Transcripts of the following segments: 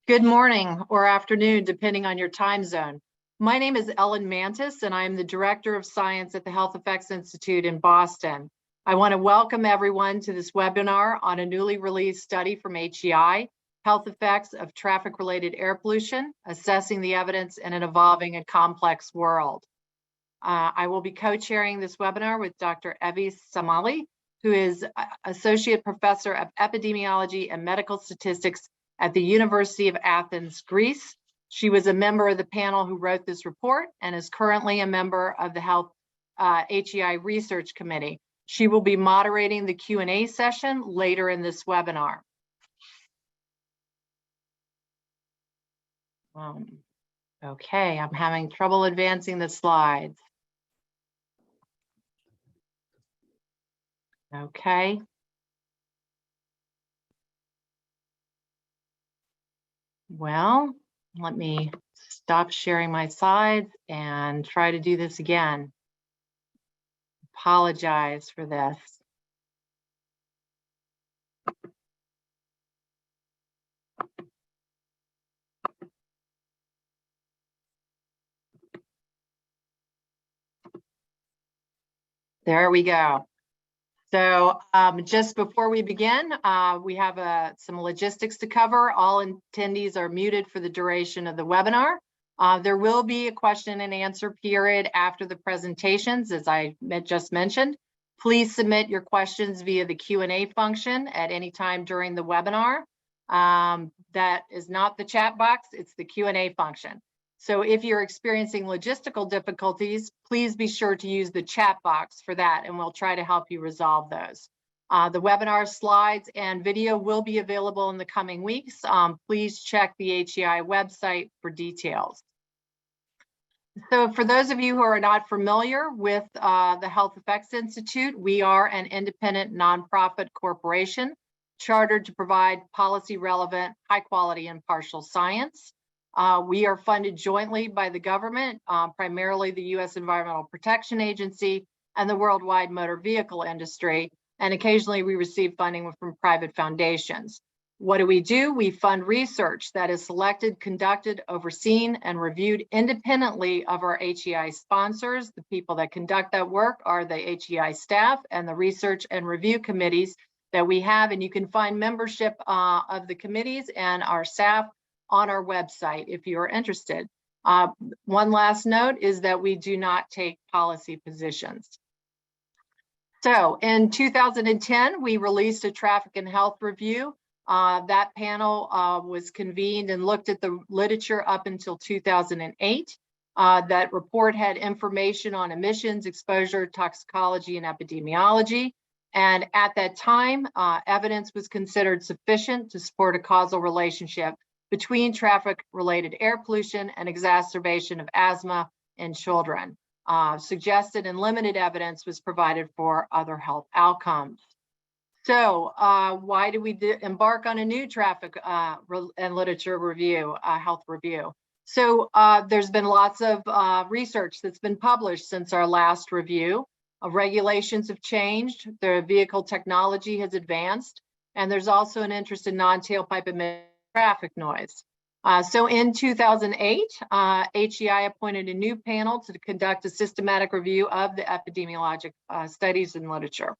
Good morning or afternoon, depending on your time zone. My name is Ellen Mantis, and I'm the Director of Science at the Health Effects Institute in Boston. I want to welcome everyone to this webinar on a newly released study from HEI, Health Effects of Traffic-Related Air Pollution, Assessing the Evidence in an Evolving and Complex World. I will be co-chairing this webinar with Dr. Evi Samali, who is Associate Professor of Epidemiology and Medical Statistics at the University of Athens, Greece. She was a member of the panel who wrote this report and is currently a member of the Health HEI Research Committee. She will be moderating the Q&A session later in this webinar. Okay, I'm having trouble advancing the slides. Okay. Well, let me stop sharing my slides and try to do this again. Apologize for this. There we go. So just before we begin, we have some logistics to cover. All attendees are muted for the duration of the webinar. There will be a question and answer period after the presentations, as I just mentioned. Please submit your questions via the Q&A function at any time during the webinar. That is not the chat box, it's the Q&A function. So if you're experiencing logistical difficulties, please be sure to use the chat box for that, and we'll try to help you resolve those. The webinar slides and video will be available in the coming weeks. Please check the HEI website for details. So for those of you who are not familiar with the Health Effects Institute, we are an independent nonprofit corporation chartered to provide policy relevant, high quality and impartial science. We are funded jointly by the government, primarily the U.S. Environmental Protection Agency and the worldwide motor vehicle industry, and occasionally we receive funding from private foundations. What do? We fund research that is selected, conducted, overseen, and reviewed independently of our HEI sponsors. The people that conduct that work are the HEI staff and the research and review committees that we have, and you can find membership of the committees and our staff on our website if you are interested. One last note is that we do not take policy positions. So in 2010, we released a traffic and health review. That panel was convened and looked at the literature up until 2008. That report had information on emissions, exposure, toxicology, and epidemiology. And at that time, evidence was considered sufficient to support a causal relationship between traffic-related air pollution and exacerbation of asthma in children. Suggested and limited evidence was provided for other health outcomes. So why do we embark on a new traffic and literature review, health review? So there's been lots of research that's been published since our last review. Regulations have changed, the vehicle technology has advanced, and there's also an interest in non-tailpipe emission traffic noise. So in 2008, HEI appointed a new panel to conduct a systematic review of the epidemiologic studies and literature.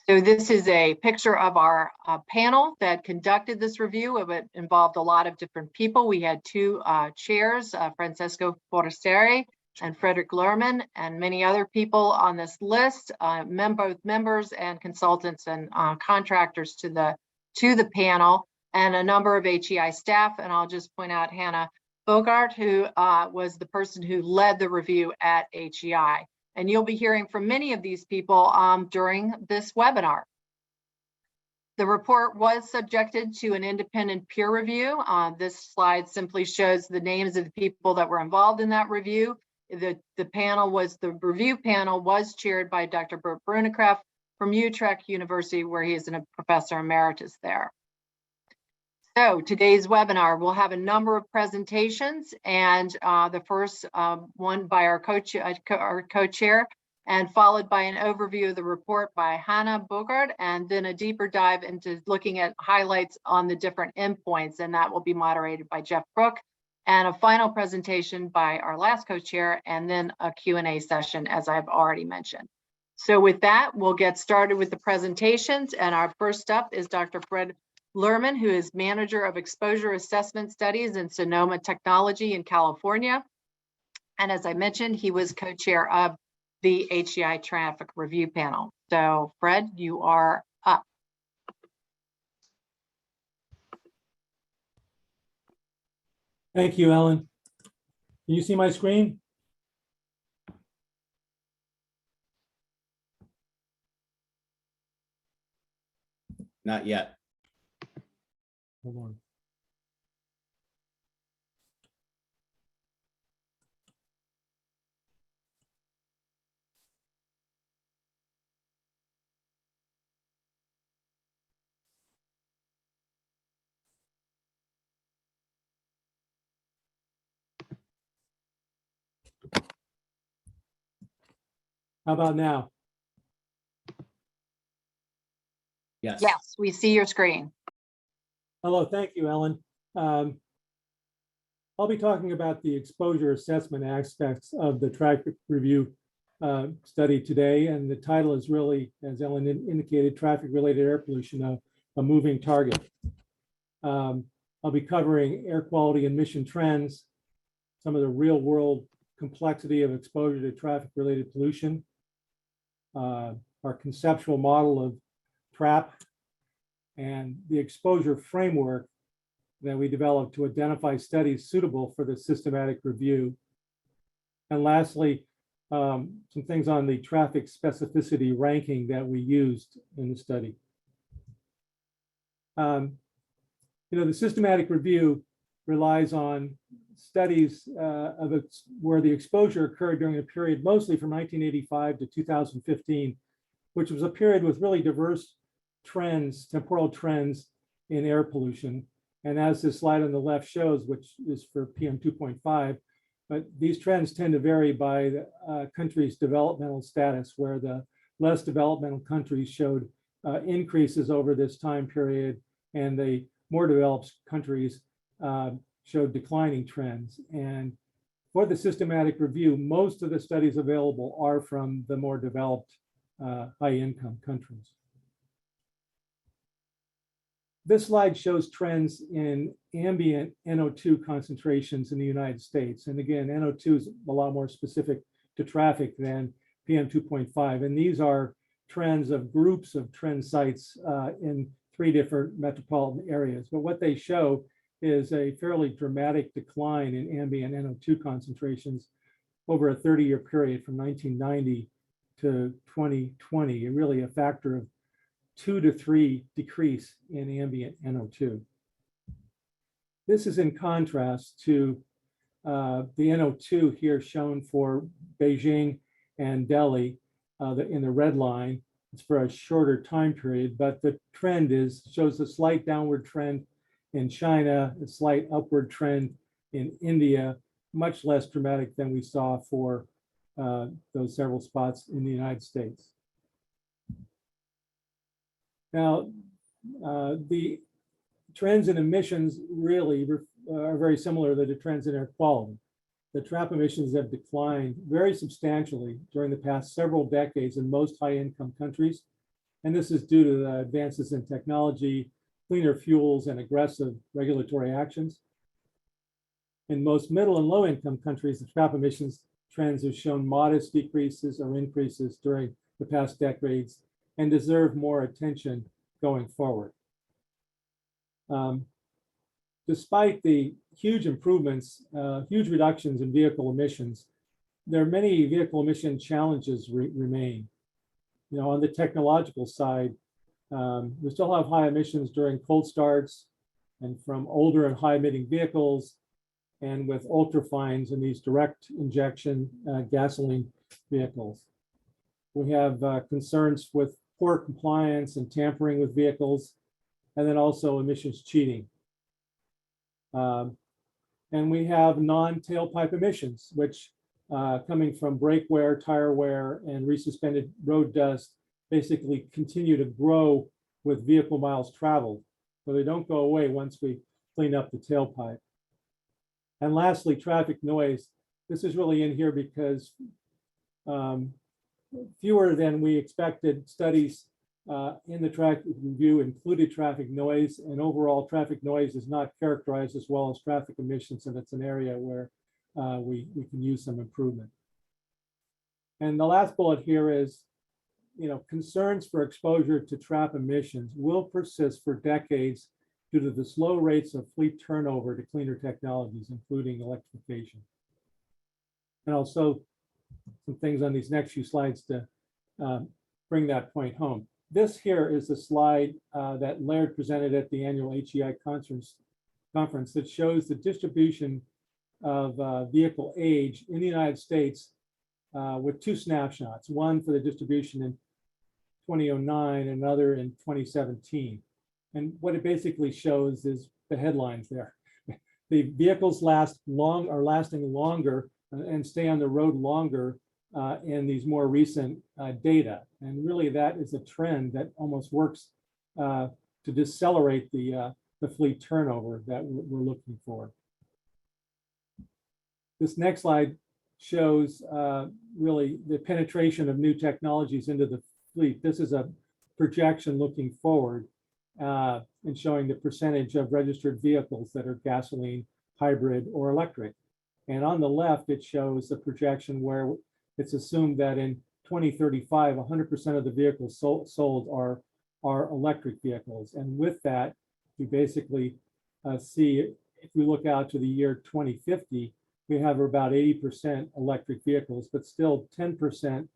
So this is a picture of our panel that conducted this review. It involved a lot of different people. We had two chairs, Francesco Forestieri and Frederick Lerman, and many other people on this list, both members and consultants and contractors to the panel, and a number of HEI staff. And I'll just point out Hannah Bogart, who was the person who led the review at HEI. And you'll be hearing from many of these people during this webinar. The report was subjected to an independent peer review. This slide simply shows the names of the people that were involved in that review. The review panel was chaired by Dr. Bert Brunekreeft from Utrecht University, where he is a professor emeritus there. So today's webinar will have a number of presentations, and the first one by our co-chair, and followed by an overview of the report by Hannah Bogard, and then a deeper dive into looking at highlights on the different endpoints, and that will be moderated by Jeff Brook, and a final presentation by our last co-chair, and then a Q&A session, as I've already mentioned. So with that, we'll get started with the presentations, and our first up is Dr. Fred Lerman, who is Manager of Exposure Assessment Studies in Sonoma Technology in California. And as I mentioned, he was co-chair of the HEI Traffic Review Panel. So Fred, you are up. Thank you, Ellen. Can you see my screen? Not yet. Hold on. How about now? Yes. Yes, we see your screen. Hello, thank you, Ellen. I'll be talking about the exposure assessment aspects of the traffic review study today, and the title is really, as Ellen indicated, traffic-related air pollution, a moving target. I'll be covering air quality and emission trends, some of the real-world complexity of exposure to traffic-related pollution, our conceptual model of TRAP, and the exposure framework that we developed to identify studies suitable for the systematic review. And lastly, some things on the traffic specificity ranking that we used in the study. The systematic review relies on studies where the exposure occurred during a period mostly from 1985 to 2015, which was a period with really diverse trends, temporal trends in air pollution. And as this slide on the left shows, which is for PM 2.5, but these trends tend to vary by the country's developmental status, where the less developmental countries showed increases over this time period, and the more developed countries showed declining trends. And for the systematic review, most of the studies available are from the more developed high-income countries. This slide shows trends in ambient NO2 concentrations in the United States. And again, NO2 is a lot more specific to traffic than PM 2.5. And these are trends of groups of trend sites in 3 different metropolitan areas. But what they show is a fairly dramatic decline in ambient NO2 concentrations over a 30-year period from 1990 to 2020, and really a factor of 2 to 3 decrease in ambient NO2. This is in contrast to the NO2 here shown for Beijing and Delhi in the red line. It's for a shorter time period, but the trend shows a slight downward trend in China, a slight upward trend in India, much less dramatic than we saw for those several spots in the United States. Now, the trends in emissions really are very similar to the trends in air quality. The TRAP emissions have declined very substantially during the past several decades in most high-income countries. And this is due to the advances in technology, cleaner fuels, and aggressive regulatory actions. In most middle and low-income countries, the TRAP emissions trends have shown modest decreases or increases during the past decades and deserve more attention going forward. Despite the huge improvements, huge reductions in vehicle emissions, there are many vehicle emission challenges remain. On the technological side, we still have high emissions during cold starts and from older and high emitting vehicles, and with ultra-fines in these direct injection gasoline vehicles. We have concerns with poor compliance and tampering with vehicles, and then also emissions cheating. And we have non-tailpipe emissions, which coming from brake wear, tire wear, and resuspended road dust basically continue to grow with vehicle miles traveled. So they don't go away once we clean up the tailpipe. And lastly, traffic noise. This is really in here because fewer than we expected studies in the traffic review included traffic noise, and overall traffic noise is not characterized as well as traffic emissions, and it's an area where we can use some improvement. And the last bullet here is, concerns for exposure to trap emissions will persist for decades due to the slow rates of fleet turnover to cleaner technologies, including electrification. And also some things on these next few slides to bring that point home. This here is the slide that Laird presented at the annual HEI conference that shows the distribution of vehicle age in the United States with two snapshots, one for the distribution in 2009, another in 2017. And what it basically shows is the headlines there. The vehicles are lasting longer and stay on the road longer in these more recent data. And really that is a trend that almost works to decelerate the fleet turnover that we're looking for. This next slide shows really the penetration of new technologies into the fleet. This is a projection looking forward and showing the percentage of registered vehicles that are gasoline, hybrid, or electric. And on the left, it shows a projection where it's assumed that in 2035, 100% of the vehicles sold are electric vehicles. And with that, we basically see, if we look out to the year 2050, we have about 80% electric vehicles, but still 10%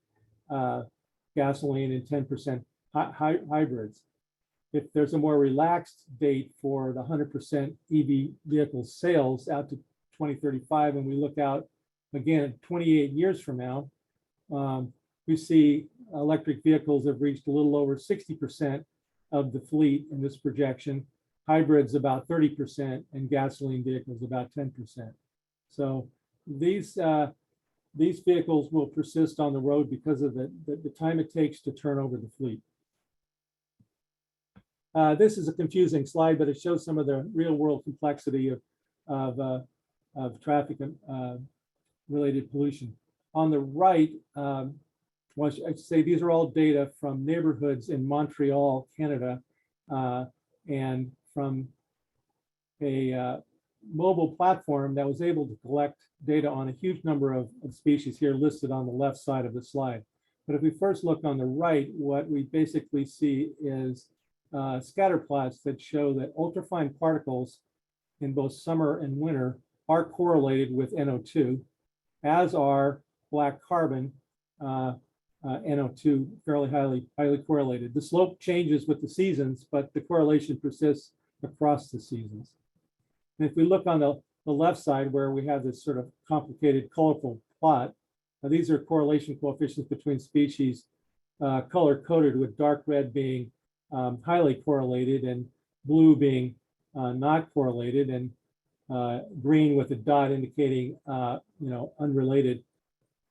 gasoline and 10% hybrids. If there's a more relaxed date for the 100% EV vehicle sales out to 2035, and we look out again 28 years from now, we see electric vehicles have reached a little over 60% of the fleet in this projection, hybrids about 30%, and gasoline vehicles about 10%. So these vehicles will persist on the road because of the time it takes to turn over the fleet. This is a confusing slide, but it shows some of the real world complexity of traffic related pollution. On the right, well, I'd say these are all data from neighborhoods in Montreal, Canada, and from a mobile platform that was able to collect data on a huge number of species here listed on the left side of the slide. But if we first look on the right, what we basically see is scatter plots that show that ultrafine particles in both summer and winter are correlated with NO2, as are black carbon, NO2, fairly highly correlated. The slope changes with the seasons, but the correlation persists across the seasons. And if we look on the left side where we have this sort of complicated, colorful plot, these are correlation coefficients between species, color-coded, with dark red being highly correlated and blue being not correlated, and green with a dot indicating unrelated.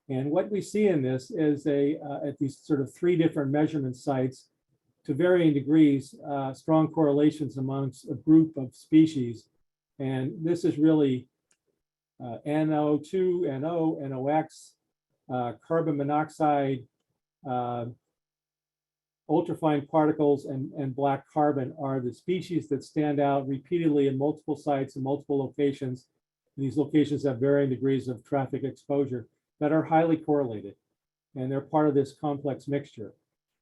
And what we see in this is at these sort of three different measurement sites, to varying degrees, strong correlations amongst a group of species. And this is really NO2, NO, NOx, carbon monoxide, ultrafine particles, and black carbon are the species that stand out repeatedly in multiple sites and multiple locations. And these locations have varying degrees of traffic exposure that are highly correlated, and they're part of this complex mixture.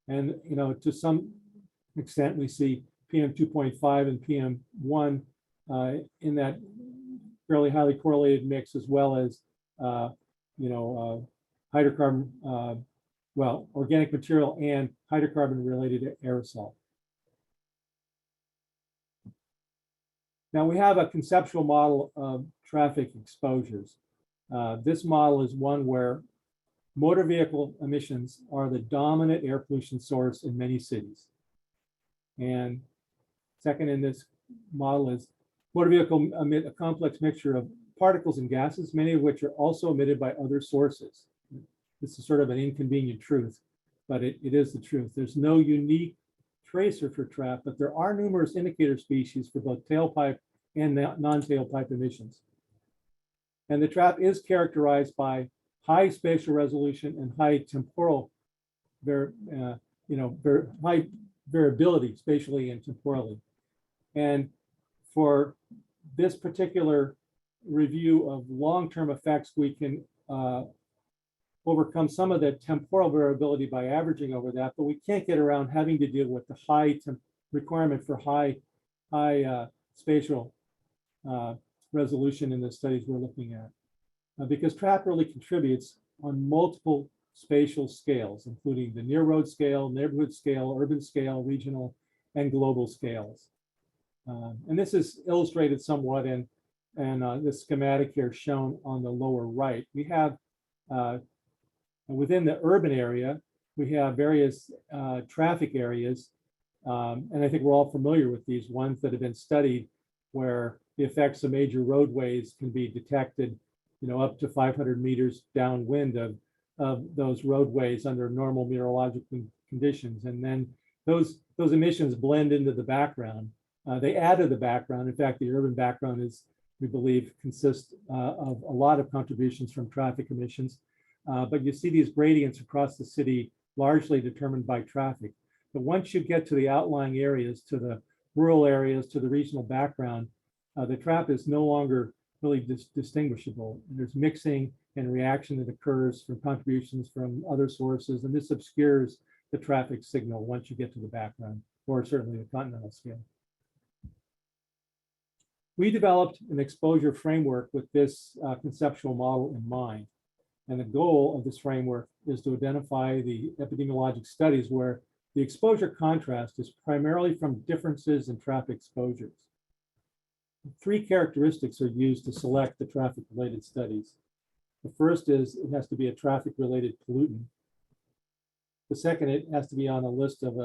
And to some extent, we see PM 2.5 and PM 1 in that fairly highly correlated mix, as well as hydrocarbon, organic material and hydrocarbon-related aerosol. Now we have a conceptual model of traffic exposures. This model is one where motor vehicle emissions are the dominant air pollution source in many cities. And second in this model is motor vehicle emit a complex mixture of particles and gases, many of which are also emitted by other sources. This is sort of an inconvenient truth, but it is the truth. There's no unique tracer for TRAP, but there are numerous indicator species for both tailpipe and non-tailpipe emissions. And the TRAP is characterized by high spatial resolution and high temporal, high variability spatially and temporally. And for this particular review of long-term effects, we can overcome some of the temporal variability by averaging over that, but we can't get around having to deal with the high requirement for high spatial resolution in the studies we're looking at. Because TRAP really contributes on multiple spatial scales, including the near road scale, neighborhood scale, urban scale, regional, and global scales. And this is illustrated somewhat in the schematic here shown on the lower right. We have within the urban area, we have various traffic areas, and I think we're all familiar with these ones that have been studied, where the effects of major roadways can be detected, up to 500 meters downwind of those roadways under normal meteorological conditions. And then those emissions blend into the background. They add to the background. In fact, the urban background is, we believe, consists of a lot of contributions from traffic emissions. But you see these gradients across the city, largely determined by traffic. But once you get to the outlying areas, to the rural areas, to the regional background, the TRAP is no longer really distinguishable. There's mixing and reaction that occurs from contributions from other sources, and this obscures the traffic signal once you get to the background, or certainly the continental scale. We developed an exposure framework with this conceptual model in mind. And the goal of this framework is to identify the epidemiologic studies where the exposure contrast is primarily from differences in traffic exposures. Three characteristics are used to select the traffic-related studies. The first is it has to be a traffic-related pollutant. The second, it has to be on a list of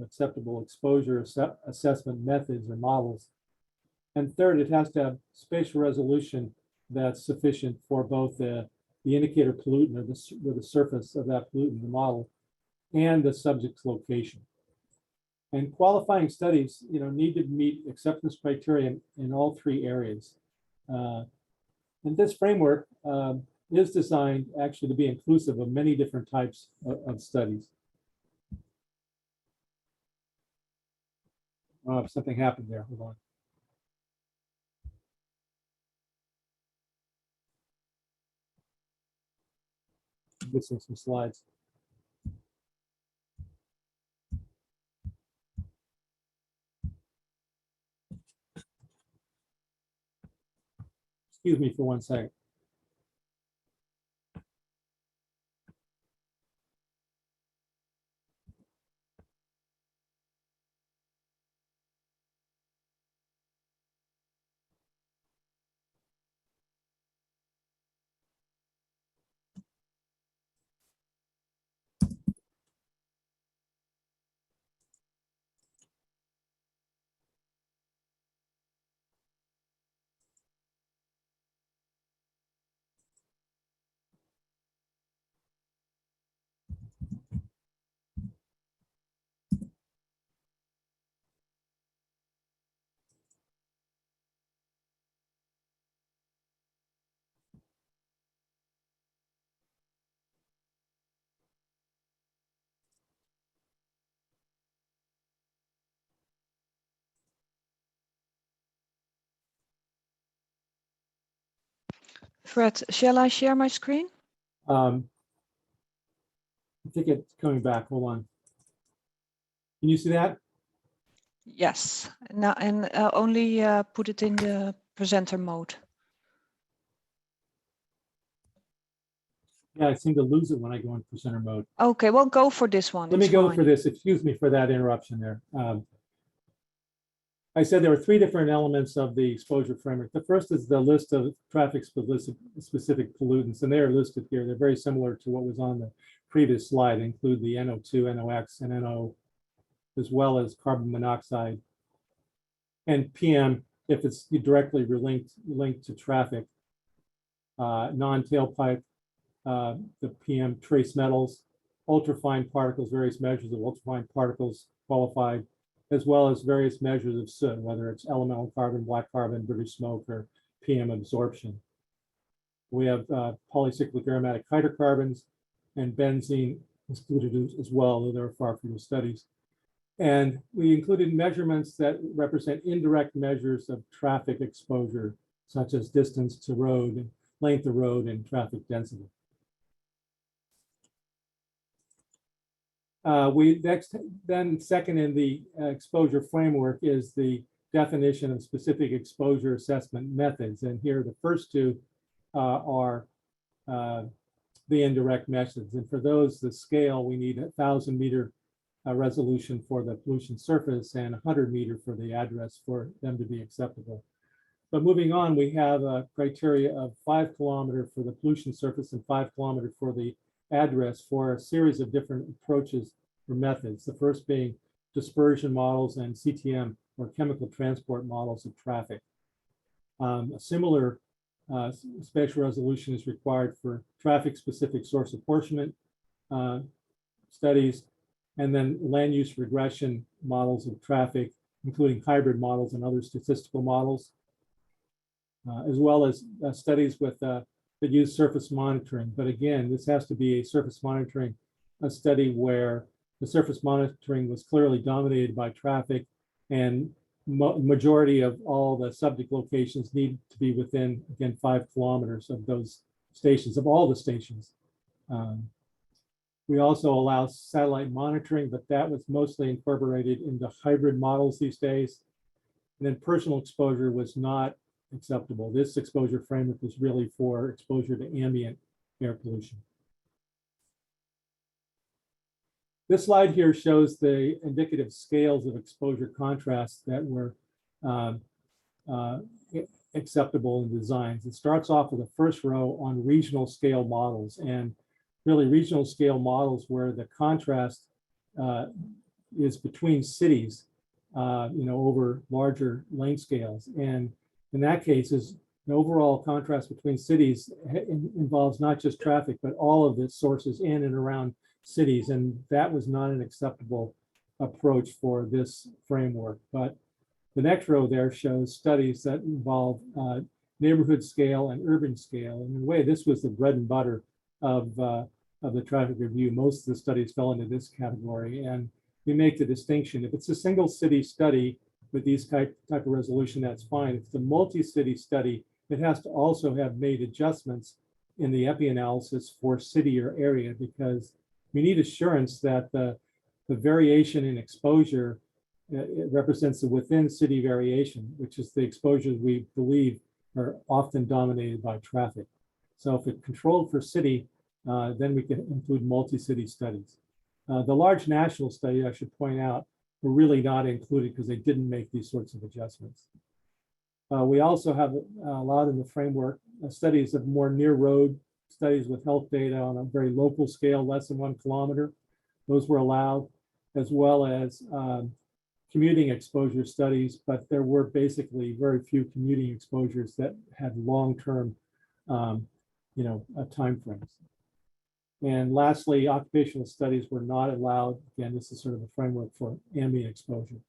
acceptable exposure assessment methods or models. And third, it has to have spatial resolution that's sufficient for both the indicator pollutant or the surface of that pollutant, the model, and the subject's location. And qualifying studies, need to meet acceptance criteria in all three areas. And this framework is designed actually to be inclusive of many different types of studies. Something happened there, hold on. Missing some slides. Excuse me for 1 second. Fred, shall I share my screen? I think it's coming back. Hold on. Can you see that? Yes. Now, and only put it in the presenter mode. Yeah, I seem to lose it when I go in presenter mode. Okay, well, go for this one. Let me go for this. Excuse me for that interruption there. I said there were three different elements of the exposure framework. The first is the list of traffic-specific pollutants, and they are listed here. They're very similar to what was on the previous slide. They include the NO2, NOx, and NO, as well as carbon monoxide and PM if it's directly linked to traffic. Non-tailpipe, the PM trace metals, ultrafine particles, various measures of ultrafine particles qualified, as well as various measures of soot, whether it's elemental carbon, black carbon, British smoke, or PM absorption. We have polycyclic aromatic hydrocarbons and benzene included as well, though there are far fewer studies. And we included measurements that represent indirect measures of traffic exposure, such as distance to road, and length of road, and traffic density. Then second in the exposure framework is the definition of specific exposure assessment methods. And here the first two are the indirect methods. And for those, the scale, we need 1,000-meter resolution for the pollution surface and 100-meter for the address for them to be acceptable. But moving on, we have a criteria of 5 kilometers for the pollution surface and 5 kilometers for the address for a series of different approaches or methods. The first being dispersion models and CTM, or chemical transport models of traffic. A similar spatial resolution is required for traffic-specific source apportionment studies, and then land use regression models of traffic, including hybrid models and other statistical models, as well as studies with that use surface monitoring. But again, this has to be a surface monitoring study where the surface monitoring was clearly dominated by traffic, and majority of all the subject locations need to be within, again, 5 kilometers of those stations, of all the stations. We also allow satellite monitoring, but that was mostly incorporated into hybrid models these days. And then personal exposure was not acceptable. This exposure framework was really for exposure to ambient air pollution. This slide here shows the indicative scales of exposure contrast that were acceptable in designs. It starts off with the first row on regional scale models, and really regional scale models where the contrast is between cities, over larger length scales. And in that case, is the overall contrast between cities involves not just traffic, but all of the sources in and around cities. And that was not an acceptable approach for this framework. But the next row there shows studies that involve neighborhood scale and urban scale. And in a way, this was the bread and butter of the traffic review. Most of the studies fell into this category. And we make the distinction. If it's a single city study with these type of resolution, that's fine. If it's a multi-city study, it has to also have made adjustments in the epi analysis for city or area, because we need assurance that the variation in exposure it represents the within city variation, which is the exposures we believe are often dominated by traffic. So if it's controlled for city, then we can include multi-city studies. The large national study, I should point out, were really not included because they didn't make these sorts of adjustments. We also have allowed in the framework studies of more near road studies with health data on a very local scale, less than 1 kilometer. Those were allowed, as well as commuting exposure studies, but there were basically very few commuting exposures that had long-term, time frames. And lastly, occupational studies were not allowed. Again, this is sort of a framework for ambient exposure.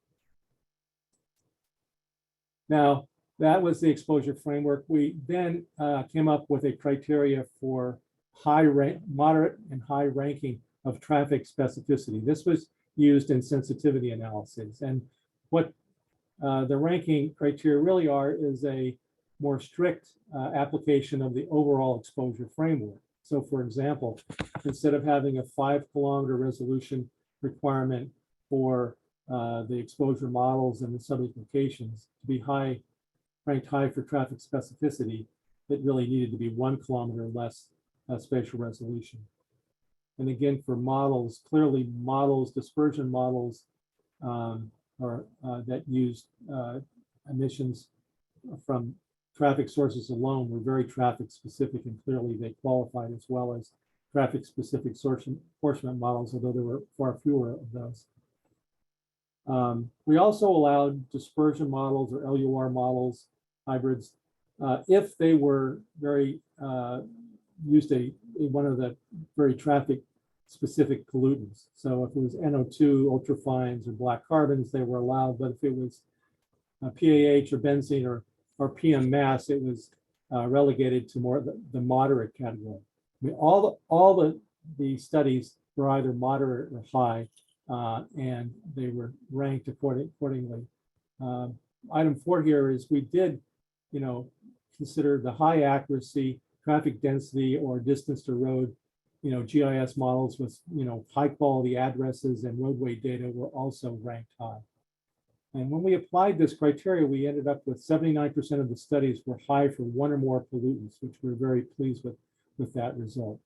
Now, that was the exposure framework. We then came up with a criteria for moderate and high ranking of traffic specificity. This was used in sensitivity analysis. And what the ranking criteria really are is a more strict application of the overall exposure framework. So for example, instead of having a 5 kilometer resolution requirement for the exposure models and the subject locations to be ranked high for traffic specificity, it really needed to be 1 kilometer less spatial resolution. And again, for models, clearly models, dispersion models that used emissions from traffic sources alone were very traffic specific, and clearly they qualified, as well as traffic specific source apportionment models, although there were far fewer of those. We also allowed dispersion models or LUR models, hybrids, if they were very, used one of the very traffic specific pollutants. So if it was NO2, ultrafines, or black carbons, they were allowed, but if it was PAH or benzene or PM mass, it was relegated to more the moderate category. I mean, all the studies were either moderate or high, and they were ranked accordingly. Item 4 here is we did, consider the high accuracy, traffic density, or distance to road, GIS models with, high quality addresses and roadway data were also ranked high. And when we applied this criteria, we ended up with 79% of the studies were high for one or more pollutants, which we're very pleased with that result.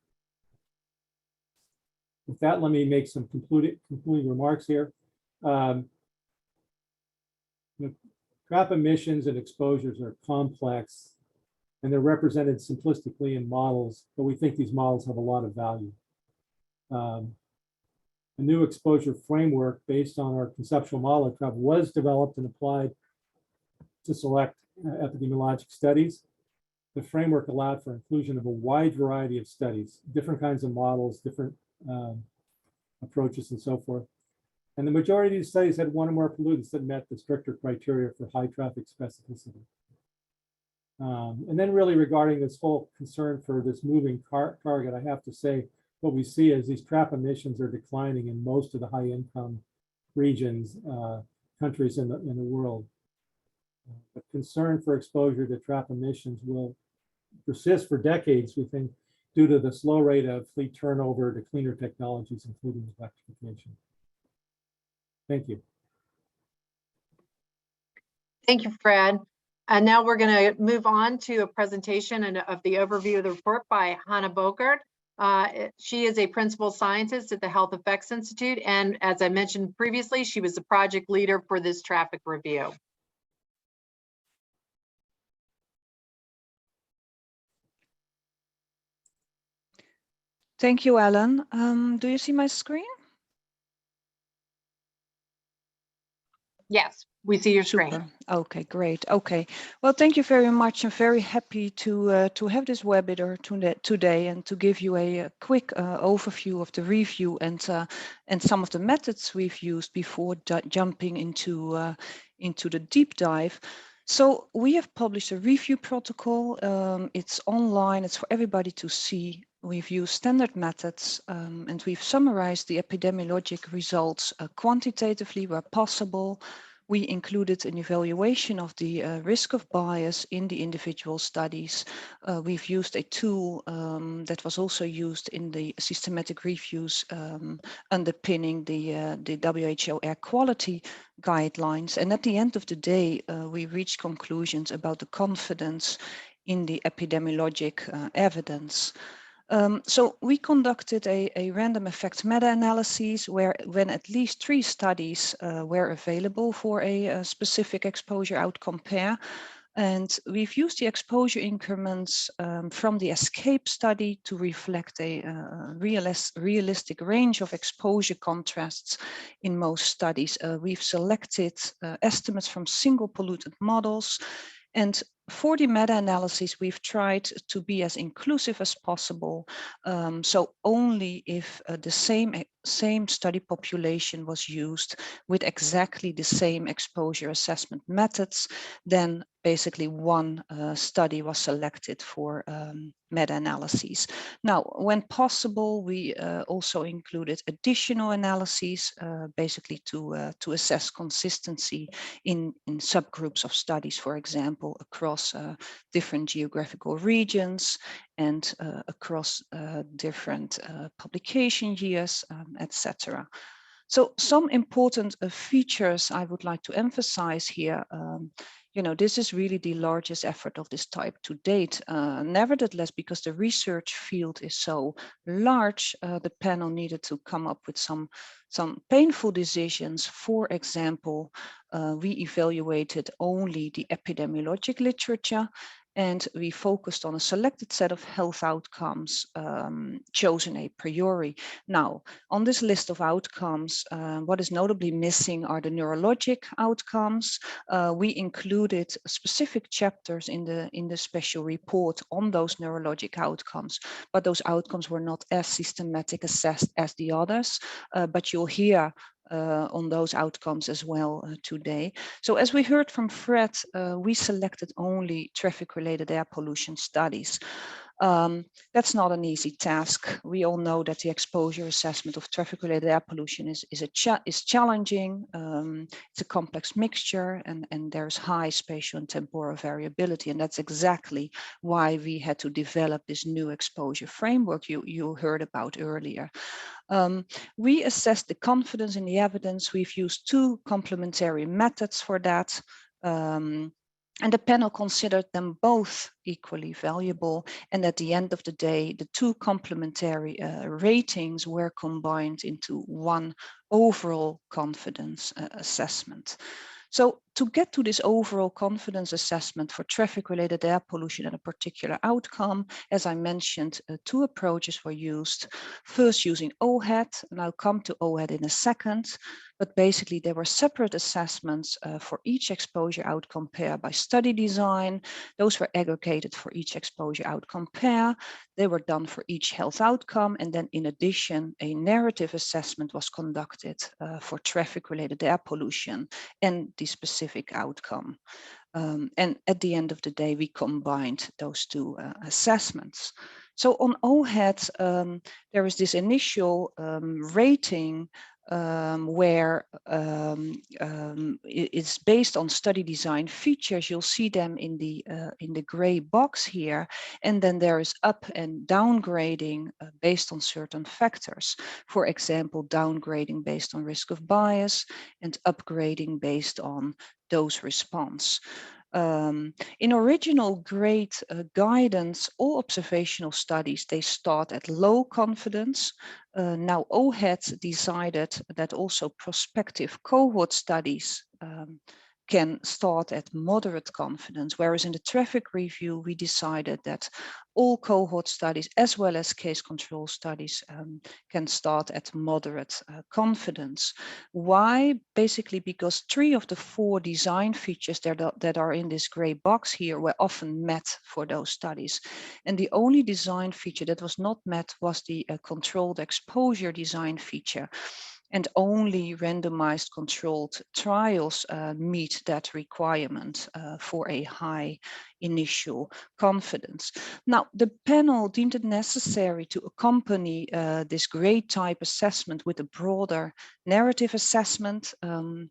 With that, let me make some concluding remarks here. Trap emissions and exposures are complex, and they're represented simplistically in models, but we think these models have a lot of value. A new exposure framework based on our conceptual model of trap was developed and applied to select epidemiologic studies. The framework allowed for inclusion of a wide variety of studies, different kinds of models, different approaches, and so forth. And the majority of these studies had one or more pollutants that met the stricter criteria for high traffic specificity. And then really regarding this whole concern for this moving target, I have to say, what we see is these trap emissions are declining in most of the high income regions, countries in the world. The concern for exposure to trap emissions will persist for decades, we think, due to the slow rate of fleet turnover to cleaner technologies, including electrification. Thank you. Thank you, Fred. And now we're going to move on to a presentation of the overview of the report by Hannah Bokert. She is a principal scientist at the Health Effects Institute, and as I mentioned previously, she was the project leader for this traffic review. Thank you, Ellen. Do you see my screen? Yes, we see your screen. Super. Okay, great. Okay. Well, thank you very much. I'm very happy to have this webinar today and to give you a quick overview of the review and some of the methods we've used before jumping into the deep dive. So we have published a review protocol. It's online. It's for everybody to see. We've used standard methods and we've summarized the epidemiologic results quantitatively where possible. We included an evaluation of the risk of bias in the individual studies. We've used a tool that was also used in the systematic reviews underpinning the WHO air quality guidelines. And at the end of the day, we reached conclusions about the confidence in the epidemiologic evidence. So we conducted a random effect meta-analysis where when at least 3 studies were available for a specific exposure outcome pair. And we've used the exposure increments from the ESCAPE study to reflect a realistic range of exposure contrasts in most studies. We've selected estimates from single pollutant models. And for the meta-analysis, we've tried to be as inclusive as possible. So only if the same study population was used with exactly the same exposure assessment methods, then basically one study was selected for meta-analyses. Now, when possible, we also included additional analyses, basically to assess consistency in subgroups of studies, for example, across different geographical regions and across different publication years, etc. So some important features I would like to emphasize here. This is really the largest effort of this type to date. Nevertheless, because the research field is so large, the panel needed to come up with some painful decisions. For example, we evaluated only the epidemiologic literature, And we focused on a selected set of health outcomes chosen a priori. Now, on this list of outcomes, what is notably missing are the neurologic outcomes. We included specific chapters in the special report on those neurologic outcomes, but those outcomes were not as systematic assessed as the others, but you'll hear on those outcomes as well today. So as we heard from Fred, we selected only traffic-related air pollution studies. That's not an easy task. We all know that the exposure assessment of traffic-related air pollution is challenging. It's a complex mixture, and there's high spatial and temporal variability, and that's exactly why we had to develop this new exposure framework you heard about earlier. We assessed the confidence in the evidence. We've used two complementary methods for that. And the panel considered them both equally valuable. And at the end of the day, the two complementary ratings were combined into one overall confidence assessment. So to get to this overall confidence assessment for traffic-related air pollution and a particular outcome, as I mentioned, two approaches were used. First, using OHAT, and I'll come to OHAT in a second, but basically there were separate assessments for each exposure outcome pair by study design. Those were aggregated for each exposure outcome pair. They were done for each health outcome, and then in addition, a narrative assessment was conducted for traffic-related air pollution and the specific outcome. And at the end of the day, we combined those two assessments. So on OHAT, there is this initial rating where it's based on study design features. You'll see them in the gray box here, and then there is up and downgrading based on certain factors. For example, downgrading based on risk of bias and upgrading based on dose response. In original grade guidance, all observational studies, they start at low confidence. Now OHAT decided that also prospective cohort studies can start at moderate confidence, whereas in the traffic review, we decided that all cohort studies as well as case control studies can start at moderate confidence. Why? Basically because 3 of the 4 design features that are in this gray box here were often met for those studies. And the only design feature that was not met was the controlled exposure design feature. And only randomized controlled trials meet that requirement for a high initial confidence. Now, the panel deemed it necessary to accompany this grade type assessment with a broader narrative assessment. The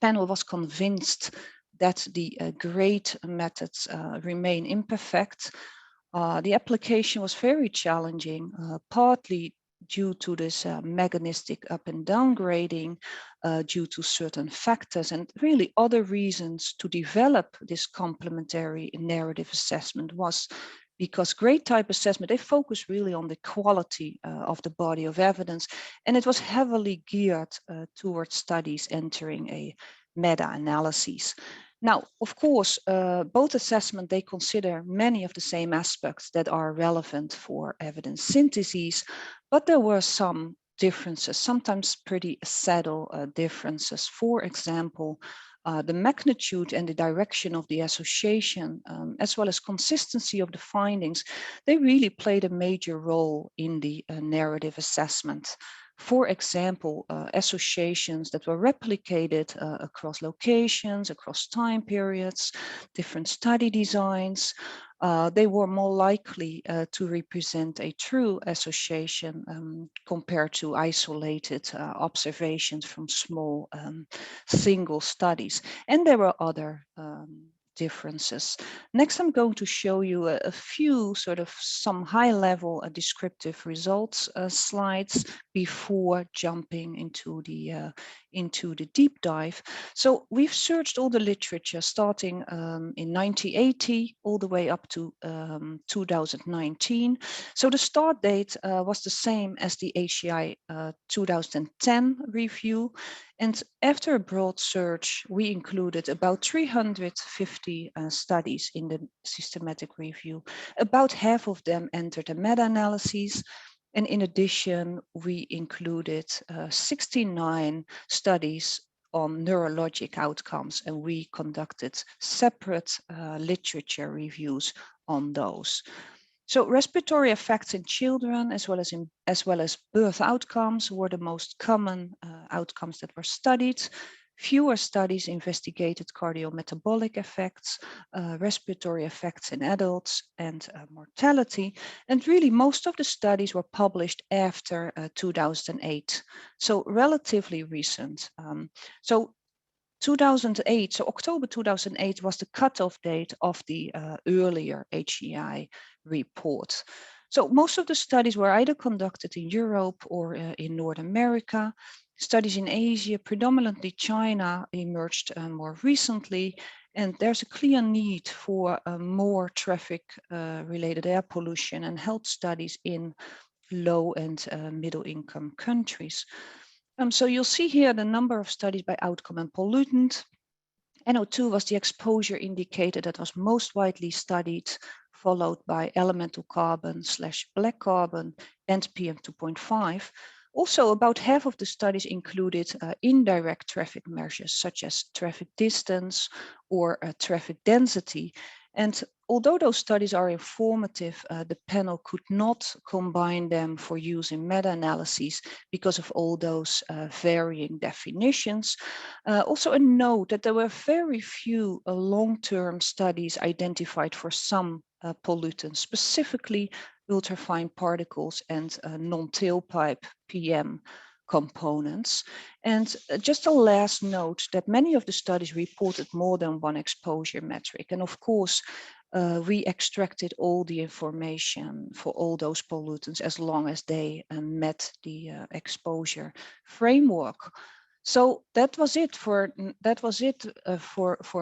panel was convinced that the grade methods remain imperfect. The application was very challenging, partly due to this mechanistic up and down grading, due to certain factors, and really other reasons to develop this complementary narrative assessment was because grade type assessment, they focus really on the quality of the body of evidence, and it was heavily geared towards studies entering a meta-analysis. Now, of course, both assessments, they consider many of the same aspects that are relevant for evidence syntheses, but there were some differences, sometimes pretty subtle differences. For example, the magnitude and the direction of the association, as well as consistency of the findings, they really played a major role in the narrative assessment. For example, associations that were replicated across locations, across time periods, different study designs, they were more likely to represent a true association compared to isolated observations from small single studies. And there were other differences. Next, I'm going to show you a few some high-level descriptive results slides before jumping into the into the deep dive. So we've searched all the literature starting in 1980 all the way up to 2019. So the start date was the same as the HEI 2010 review. And after a broad search, we included about 350 studies in the systematic review. About half of them entered a meta-analysis. And in addition, we included 69 studies on neurologic outcomes, and we conducted separate literature reviews on those. So respiratory effects in children, as well as birth outcomes, were the most common outcomes that were studied. Fewer studies investigated cardiometabolic effects, respiratory effects in adults, and mortality. And really, most of the studies were published after 2008, so relatively recent. So 2008, so October 2008 was the cutoff date of the earlier HEI report. So most of the studies were either conducted in Europe or in North America. Studies in Asia, predominantly China, emerged more recently, and there's a clear need for more traffic-related air pollution and health studies in low and middle-income countries. So you'll see here the number of studies by outcome and pollutant. NO2 was the exposure indicator that was most widely studied, followed by elemental carbon / black carbon and PM2.5. Also, about half of the studies included indirect traffic measures, such as traffic distance or traffic density. And although those studies are informative, the panel could not combine them for use in meta-analyses because of all those varying definitions. Also a note that there were very few long-term studies identified for some pollutants, specifically ultrafine particles and non-tailpipe PM components. And just a last note that many of the studies reported more than one exposure metric. And of course, we extracted all the information for all those pollutants as long as they met the exposure framework. So that was it for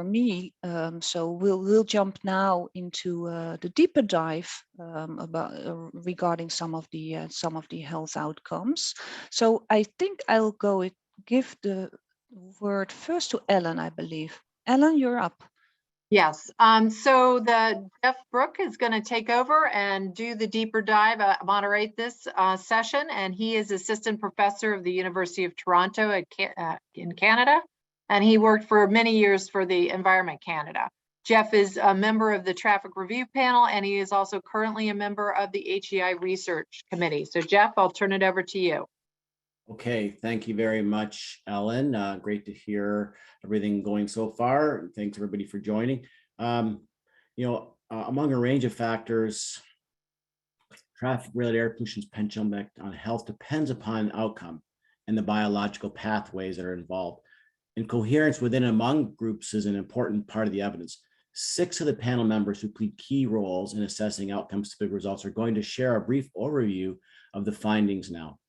me. So we'll jump now into the deeper dive regarding some of the health outcomes. So I think I'll give the word first to Ellen, I believe. Ellen, you're up. Yes, so Jeff Brook is going to take over and do the deeper dive, moderate this session, and he is assistant professor of the University of Toronto in Canada, and he worked for many years for the Environment Canada. Jeff is a member of the Traffic Review Panel, and he is also currently a member of the HEI Research Committee. So Jeff, I'll turn it over to you. Okay, thank you very much, Ellen. Great to hear everything going so far. Thanks everybody for joining. Among a range of factors, traffic-related air pollution's potential impact on health depends upon outcome and the biological pathways that are involved. And coherence within and among groups is an important part of the evidence. 6 of the panel members who played key roles in assessing outcome-specific results are going to share a brief overview of the findings now.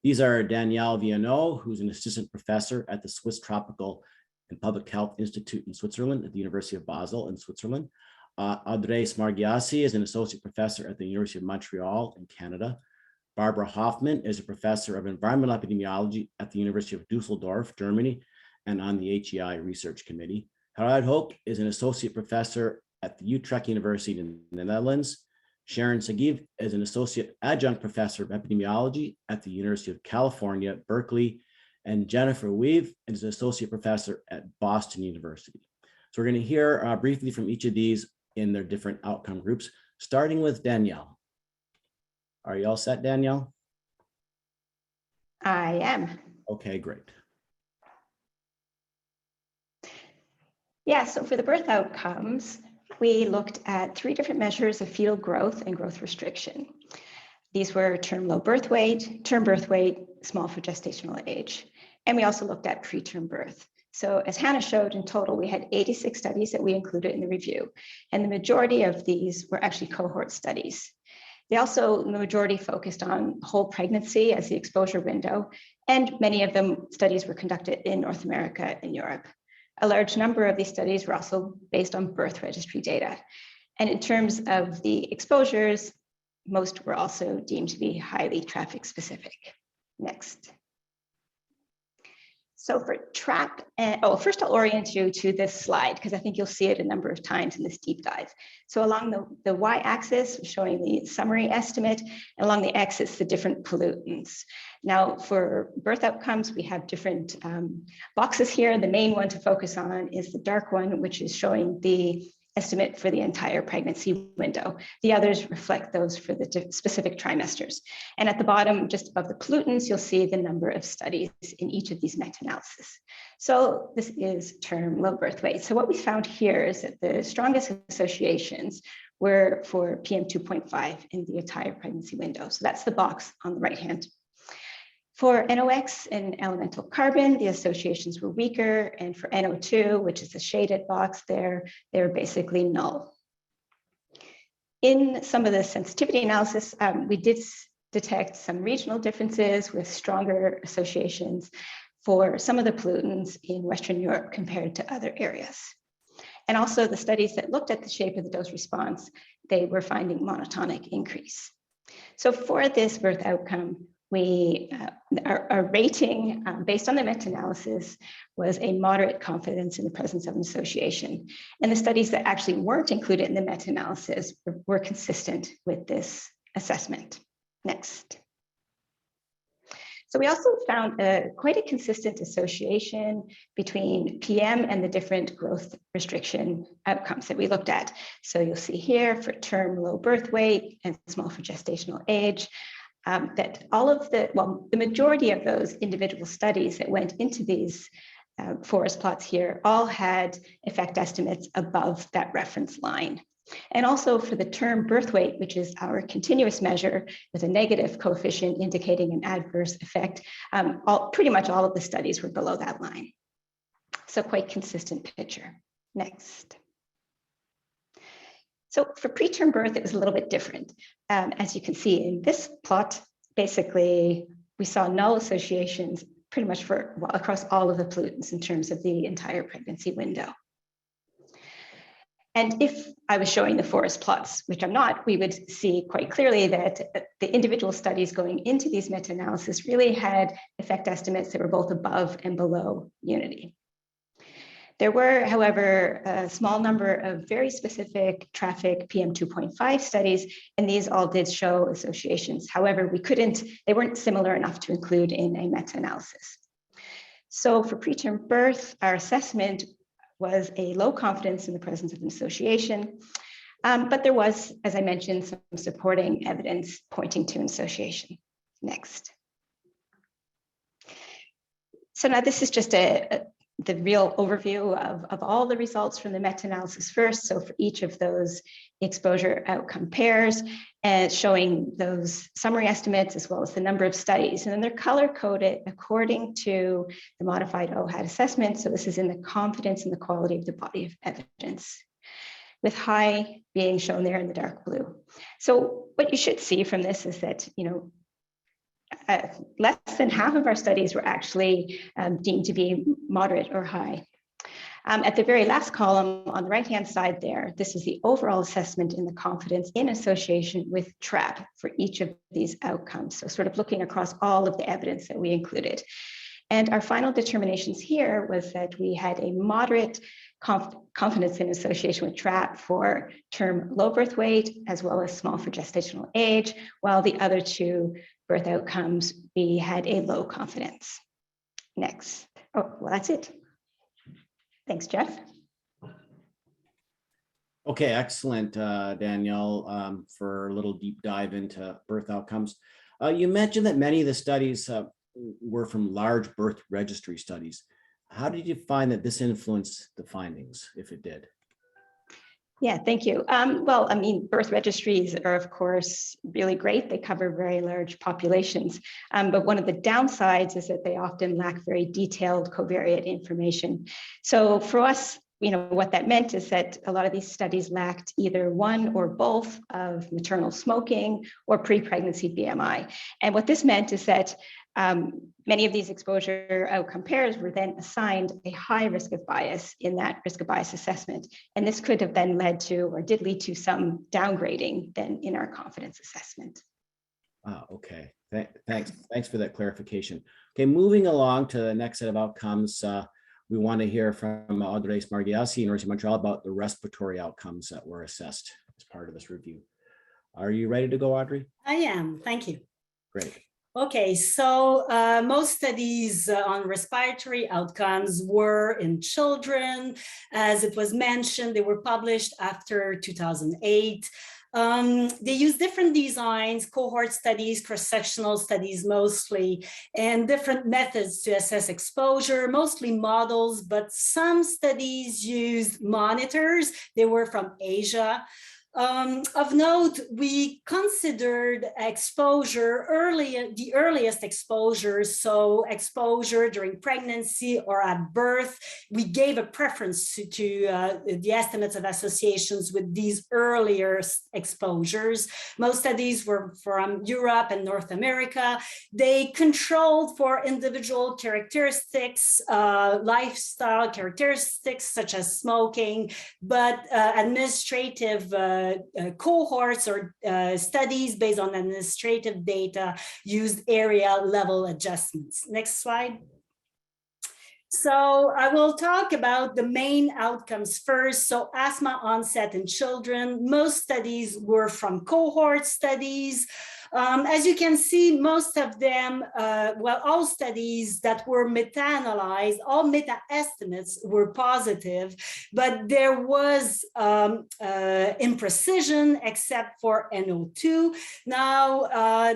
These are Danielle Vianot, who's an assistant professor at the Swiss Tropical and Public Health Institute in Switzerland at the University of Basel in Switzerland. Audrey Smargiassi is an associate professor at the University of Montreal in Canada. Barbara Hoffman is a professor of environmental epidemiology at the University of Dusseldorf, Germany, and on the HEI Research Committee. Harald Hoek is an associate professor at the Utrecht University in the Netherlands. Sharon Sagiv is an associate adjunct professor of epidemiology at the University of California, Berkeley, and Jennifer Weave is an associate professor at Boston University. So we're going to hear briefly from each of these in their different outcome groups, starting with Danielle. Are you all set, Danielle? I am. Okay, great. Yeah, so for the birth outcomes, we looked at 3 different measures of fetal growth and growth restriction. These were term low birth weight, term birth weight, small for gestational age. And we also looked at preterm birth. So as Hannah showed, in total, we had 86 studies that we included in the review. And the majority of these were actually cohort studies. They also, the majority focused on whole pregnancy as the exposure window, and many of them studies were conducted in North America and Europe. A large number of these studies were also based on birth registry data. And in terms of the exposures, most were also deemed to be highly traffic specific. Next. So for TRAP, first I'll orient you to this slide because I think you'll see it a number of times in this deep dive. So along the y-axis, showing the summary estimate, and along the x-axis, the different pollutants. Now for birth outcomes, we have different boxes here. The main one to focus on is the dark one, which is showing the estimate for the entire pregnancy window. The others reflect those for the specific trimesters. And at the bottom, just above the pollutants, you'll see the number of studies in each of these meta-analyses. So this is term low birth weight. So what we found here is that the strongest associations were for PM2.5 in the entire pregnancy window. So that's the box on the right hand. For NOx and elemental carbon, the associations were weaker, and for NO2, which is the shaded box there, they were basically null. In some of the sensitivity analysis, we did detect some regional differences with stronger associations for some of the pollutants in Western Europe compared to other areas. And also the studies that looked at the shape of the dose response, they were finding monotonic increase. So for this birth outcome, our rating based on the meta-analysis was a moderate confidence in the presence of an association. And the studies that actually weren't included in the meta-analysis were consistent with this assessment. Next. So we also found quite a consistent association between PM and the different growth restriction outcomes that we looked at. So you'll see here for term low birth weight and small for gestational age, that all of the majority of those individual studies that went into these forest plots here all had effect estimates above that reference line. And also for the term birth weight, which is our continuous measure with a negative coefficient indicating an adverse effect, pretty much all of the studies were below that line. So quite consistent picture. Next. So for preterm birth, it was a little bit different. As you can see in this plot, basically, we saw null associations pretty much across all of the pollutants in terms of the entire pregnancy window. And if I was showing the forest plots, which I'm not, we would see quite clearly that the individual studies going into these meta-analysis really had effect estimates that were both above and below unity. There were, however, a small number of very specific traffic PM2.5 studies, and these all did show associations. However, they weren't similar enough to include in a meta-analysis. So for preterm birth, our assessment was a low confidence in the presence of an association, but there was, as I mentioned, some supporting evidence pointing to an association. Next. So now this is just the real overview of all the results from the meta-analysis first. So for each of those exposure outcome pairs, and showing those summary estimates as well as the number of studies. And then they're color coded according to the modified OHAD assessment. So this is in the confidence and the quality of the body of evidence, with high being shown there in the dark blue. So what you should see from this is that, less than half of our studies were actually deemed to be moderate or high. At the very last column on the right-hand side there, this is the overall assessment in the confidence in association with TRAP for each of these outcomes. So sort of looking across all of the evidence that we included. And our final determinations here was that we had a moderate confidence in association with TRAP for term low birth weight, as well as small for gestational age, while the other two birth outcomes, we had a low confidence. Next. Oh, well, that's it. Thanks, Jeff. Okay, excellent, Danielle, for a little deep dive into birth outcomes. You mentioned that many of the studies were from large birth registry studies. How did you find that this influenced the findings, if it did? Yeah, thank you. Well, I mean, birth registries are, of course, really great. They cover very large populations. But one of the downsides is that they often lack very detailed covariate information. So for us, what that meant is that a lot of these studies lacked either one or both of maternal smoking or pre-pregnancy BMI. And what this meant is that many of these exposure outcome pairs were then assigned a high risk of bias in that risk of bias assessment. And this could have then led to, or did lead to, some downgrading then in our confidence assessment. Okay, thanks for that clarification. Okay, moving along to the next set of outcomes, we want to hear from Audrey Smargiassi, University of Montreal, about the respiratory outcomes that were assessed as part of this review. Are you ready to go, Audrey? I am, thank you. Great. Okay, so most studies on respiratory outcomes were in children. As it was mentioned, they were published after 2008. They use different designs, cohort studies, cross-sectional studies mostly, and different methods to assess exposure, mostly models, but some studies used monitors. They were from Asia. Of note, we considered exposure the earliest exposure, so exposure during pregnancy or at birth. We gave a preference to the estimates of associations with these earlier exposures. Most studies were from Europe and North America. They controlled for individual characteristics, lifestyle characteristics such as smoking, but administrative cohorts or studies based on administrative data used area level adjustments. Next slide. So I will talk about the main outcomes first. So asthma onset in children, most studies were from cohort studies. As you can see, most of them, all studies that were meta-analyzed, all meta-estimates were positive, but there was imprecision except for NO2. Now,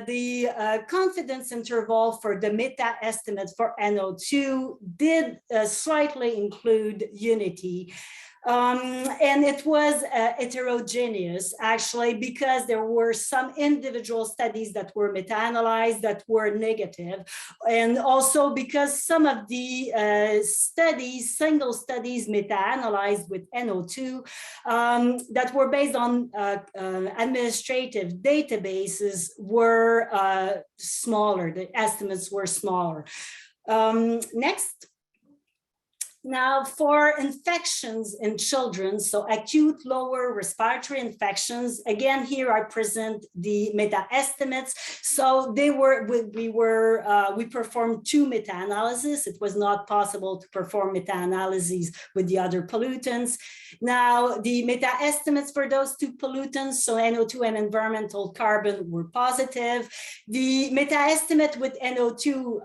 the confidence interval for the meta-estimate for NO2 did slightly include unity. And it was heterogeneous, actually, because there were some individual studies that were meta-analyzed that were negative. And also because some of the single studies meta-analyzed with NO2 that were based on administrative databases were smaller, the estimates were smaller. Next. Now, for infections in children, so acute lower respiratory infections, again, here I present the meta-estimates. So they were, we performed 2 meta-analyses. It was not possible to perform meta-analyses with the other pollutants. Now, the meta-estimates for those 2 pollutants, so NO2 and environmental carbon, were positive. The meta-estimate with NO2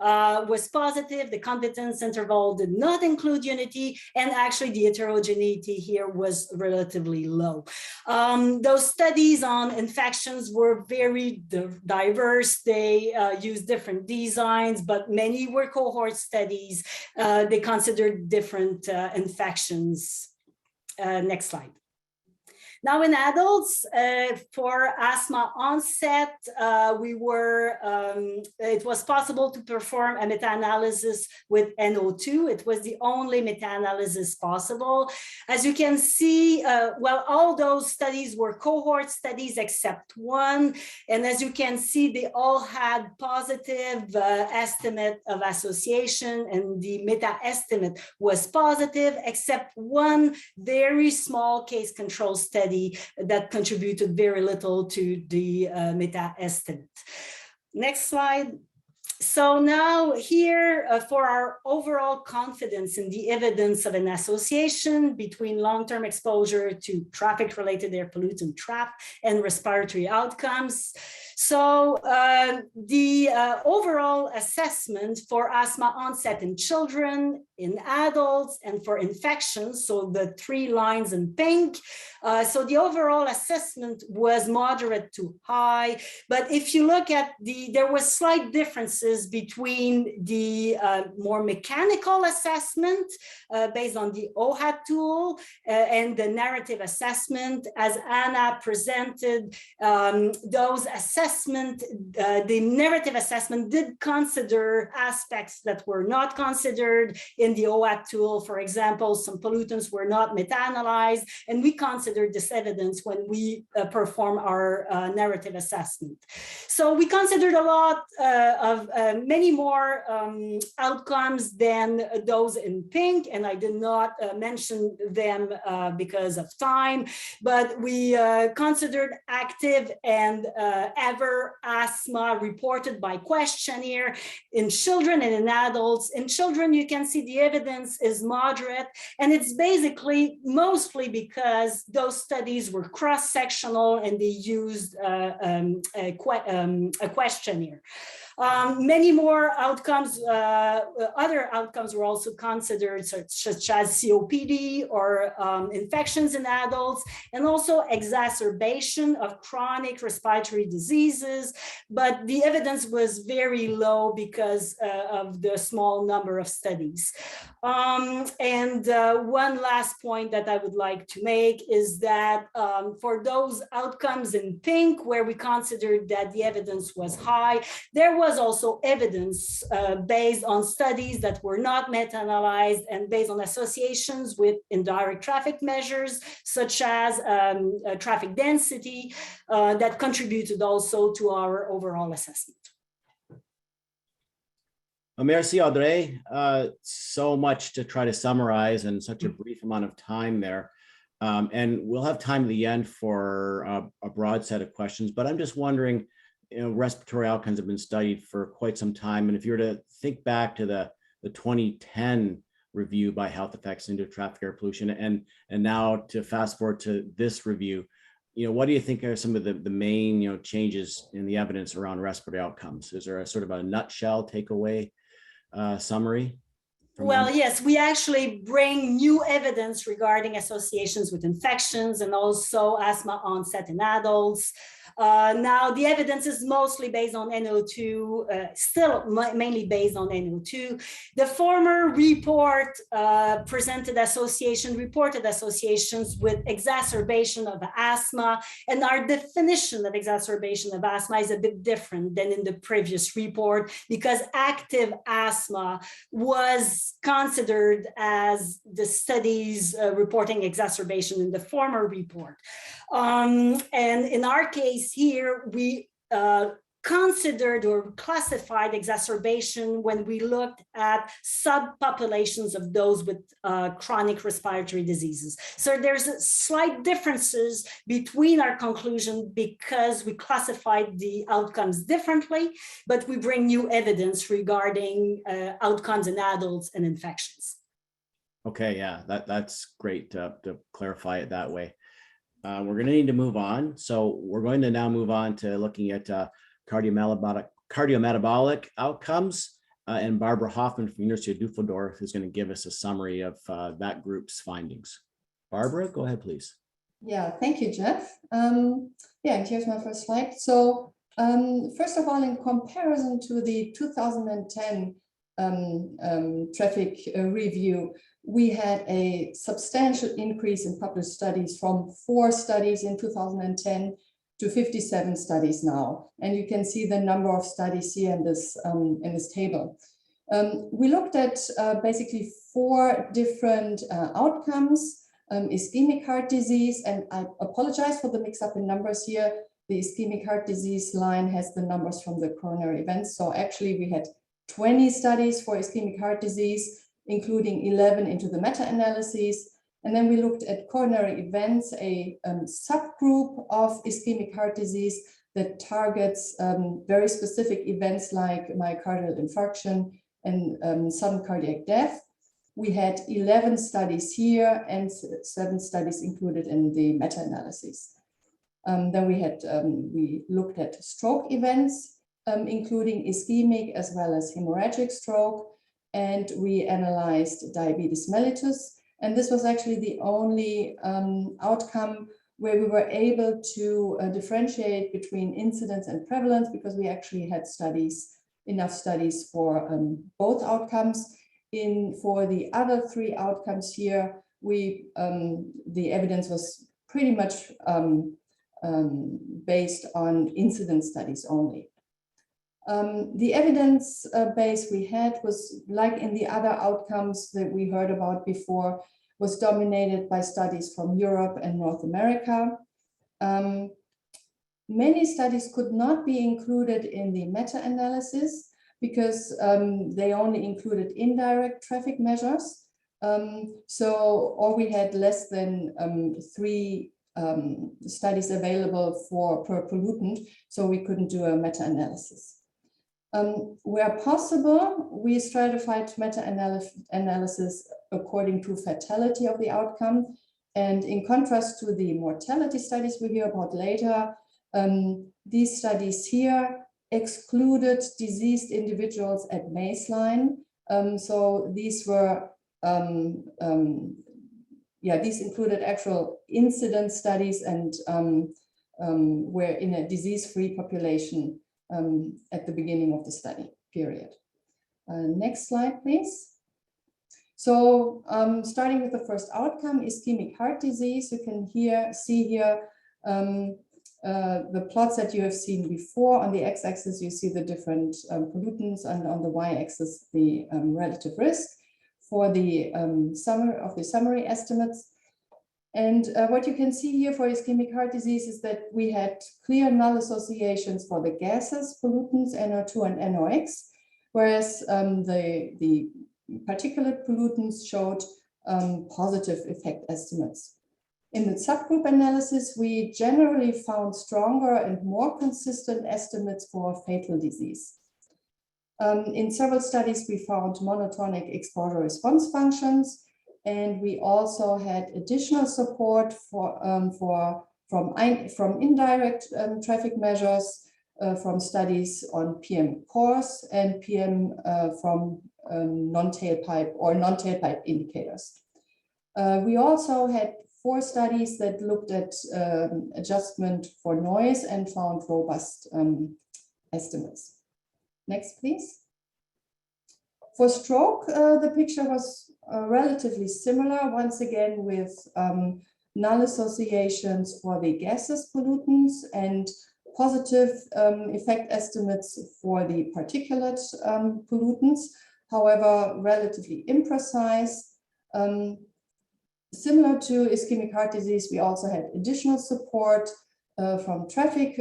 was positive. The confidence interval did not include unity, and actually the heterogeneity here was relatively low. Those studies on infections were very diverse. They used different designs, but many were cohort studies. They considered different infections. Next slide. Now in adults, for asthma onset, it was possible to perform a meta-analysis with NO2. It was the only meta-analysis possible. As you can see, all those studies were cohort studies except one. And as you can see, they all had positive estimate of association, and the meta-estimate was positive, except one very small case control study that contributed very little to the meta-estimate. Next slide. So now here for our overall confidence in the evidence of an association between long-term exposure to traffic-related air pollutant trap and respiratory outcomes. So the overall assessment for asthma onset in children, in adults, and for infections, so the 3 lines in pink. So the overall assessment was moderate to high, but if you look at there were slight differences differences between the more mechanical assessment based on the OHAT tool and the narrative assessment. As Anna presented, those assessment, the narrative assessment did consider aspects that were not considered in the OHAT tool. For example, some pollutants were not meta-analyzed, and we considered this evidence when we perform our narrative assessment. So we considered a lot of many more outcomes than those in pink, and I did not mention them because of time, but we considered active and ever asthma reported by questionnaire in children and in adults. In children, you can see the evidence is moderate, and it's basically mostly because those studies were cross-sectional and they used a questionnaire. Many more outcomes, other outcomes were also considered, such as COPD or infections in adults, and also exacerbation of chronic respiratory diseases. But the evidence was very low because of the small number of studies. One last point that I would like to make is that for those outcomes in pink, where we considered that the evidence was high, there was also evidence based on studies that were not meta-analyzed and based on associations with indirect traffic measures, such as traffic density, that contributed also to our overall assessment. Merci, Audrey. So much to try to summarize in such a brief amount of time there. And we'll have time at the end for a broad set of questions, but I'm just wondering, respiratory outcomes have been studied for quite some time. And if you were to think back to the 2010 review by Health Effects into Traffic Air Pollution, and now to fast forward to this review, what do you think are some of the main, changes in the evidence around respiratory outcomes? Is there a sort of a nutshell takeaway summary? Well, yes, we actually bring new evidence regarding associations with infections and also asthma onset in adults. Now, the evidence is mostly based on NO2, still mainly based on NO2. The former report reported associations with exacerbation of asthma, and our definition of exacerbation of asthma is a bit different than in the previous report, because active asthma was considered as the studies reporting exacerbation in the former report. And in our case here, we considered or classified exacerbation when we looked at subpopulations of those with chronic respiratory diseases. So there's slight differences between our conclusion because we classified the outcomes differently, but we bring new evidence regarding outcomes in adults and infections. Okay, yeah, that's great to clarify it that way. We're going to need to move on. So we're going to now move on to looking at cardiometabolic outcomes. And Barbara Hoffman from the University of Düsseldorf is going to give us a summary of that group's findings. Barbara, go ahead, please. Yeah, thank you, Jeff. And here's my first slide. So first of all, in comparison to the 2010 traffic review, we had a substantial increase in published studies from 4 studies in 2010 to 57 studies now. And you can see the number of studies here in this table. We looked at basically 4 different outcomes, ischemic heart disease, and I apologize for the mix-up in numbers here. The ischemic heart disease line has the numbers from the coronary events. So actually we had 20 studies for ischemic heart disease, including 11 into the meta-analyses. And then we looked at coronary events, a subgroup of ischemic heart disease that targets very specific events like myocardial infarction and sudden cardiac death. We had 11 studies here and 7 studies included in the meta-analyses. Then we looked at stroke events, including ischemic as well as hemorrhagic stroke, and we analyzed diabetes mellitus. And this was actually the only outcome where we were able to differentiate between incidence and prevalence, because we actually had studies enough studies for both outcomes. For the other 3 outcomes here, the evidence was pretty much based on incidence studies only. The evidence base we had was, like in the other outcomes that we heard about before, was dominated by studies from Europe and North America. Many studies could not be included in the meta-analysis because they only included indirect traffic measures. Or we had less than 3 studies available per pollutant, so we couldn't do a meta-analysis. Where possible, we stratified meta-analysis according to fatality of the outcome. And in contrast to the mortality studies we hear about later, these studies here excluded diseased individuals at baseline. So these were, these included actual incident studies and were in a disease-free population at the beginning of the study period. Next slide, please. So starting with the first outcome, ischemic heart disease, you can see here the plots that you have seen before. On the x-axis, you see the different pollutants, and on the y-axis, the relative risk for the summary estimates. And what you can see here for ischemic heart disease is that we had clear null associations for the gases, pollutants, NO2 and NOx, whereas the particulate pollutants showed positive effect estimates. In the subgroup analysis, we generally found stronger and more consistent estimates for fatal disease. In several studies, we found monotonic exposure response functions, and we also had additional support from indirect traffic measures from studies on PM cores and PM from non-tailpipe or non-tailpipe indicators. We also had 4 studies that looked at adjustment for noise and found robust estimates. Next, please. For stroke, the picture was relatively similar, once again with null associations for the gases pollutants and positive effect estimates for the particulate pollutants, however, relatively imprecise. Similar to ischemic heart disease, we also had additional support from traffic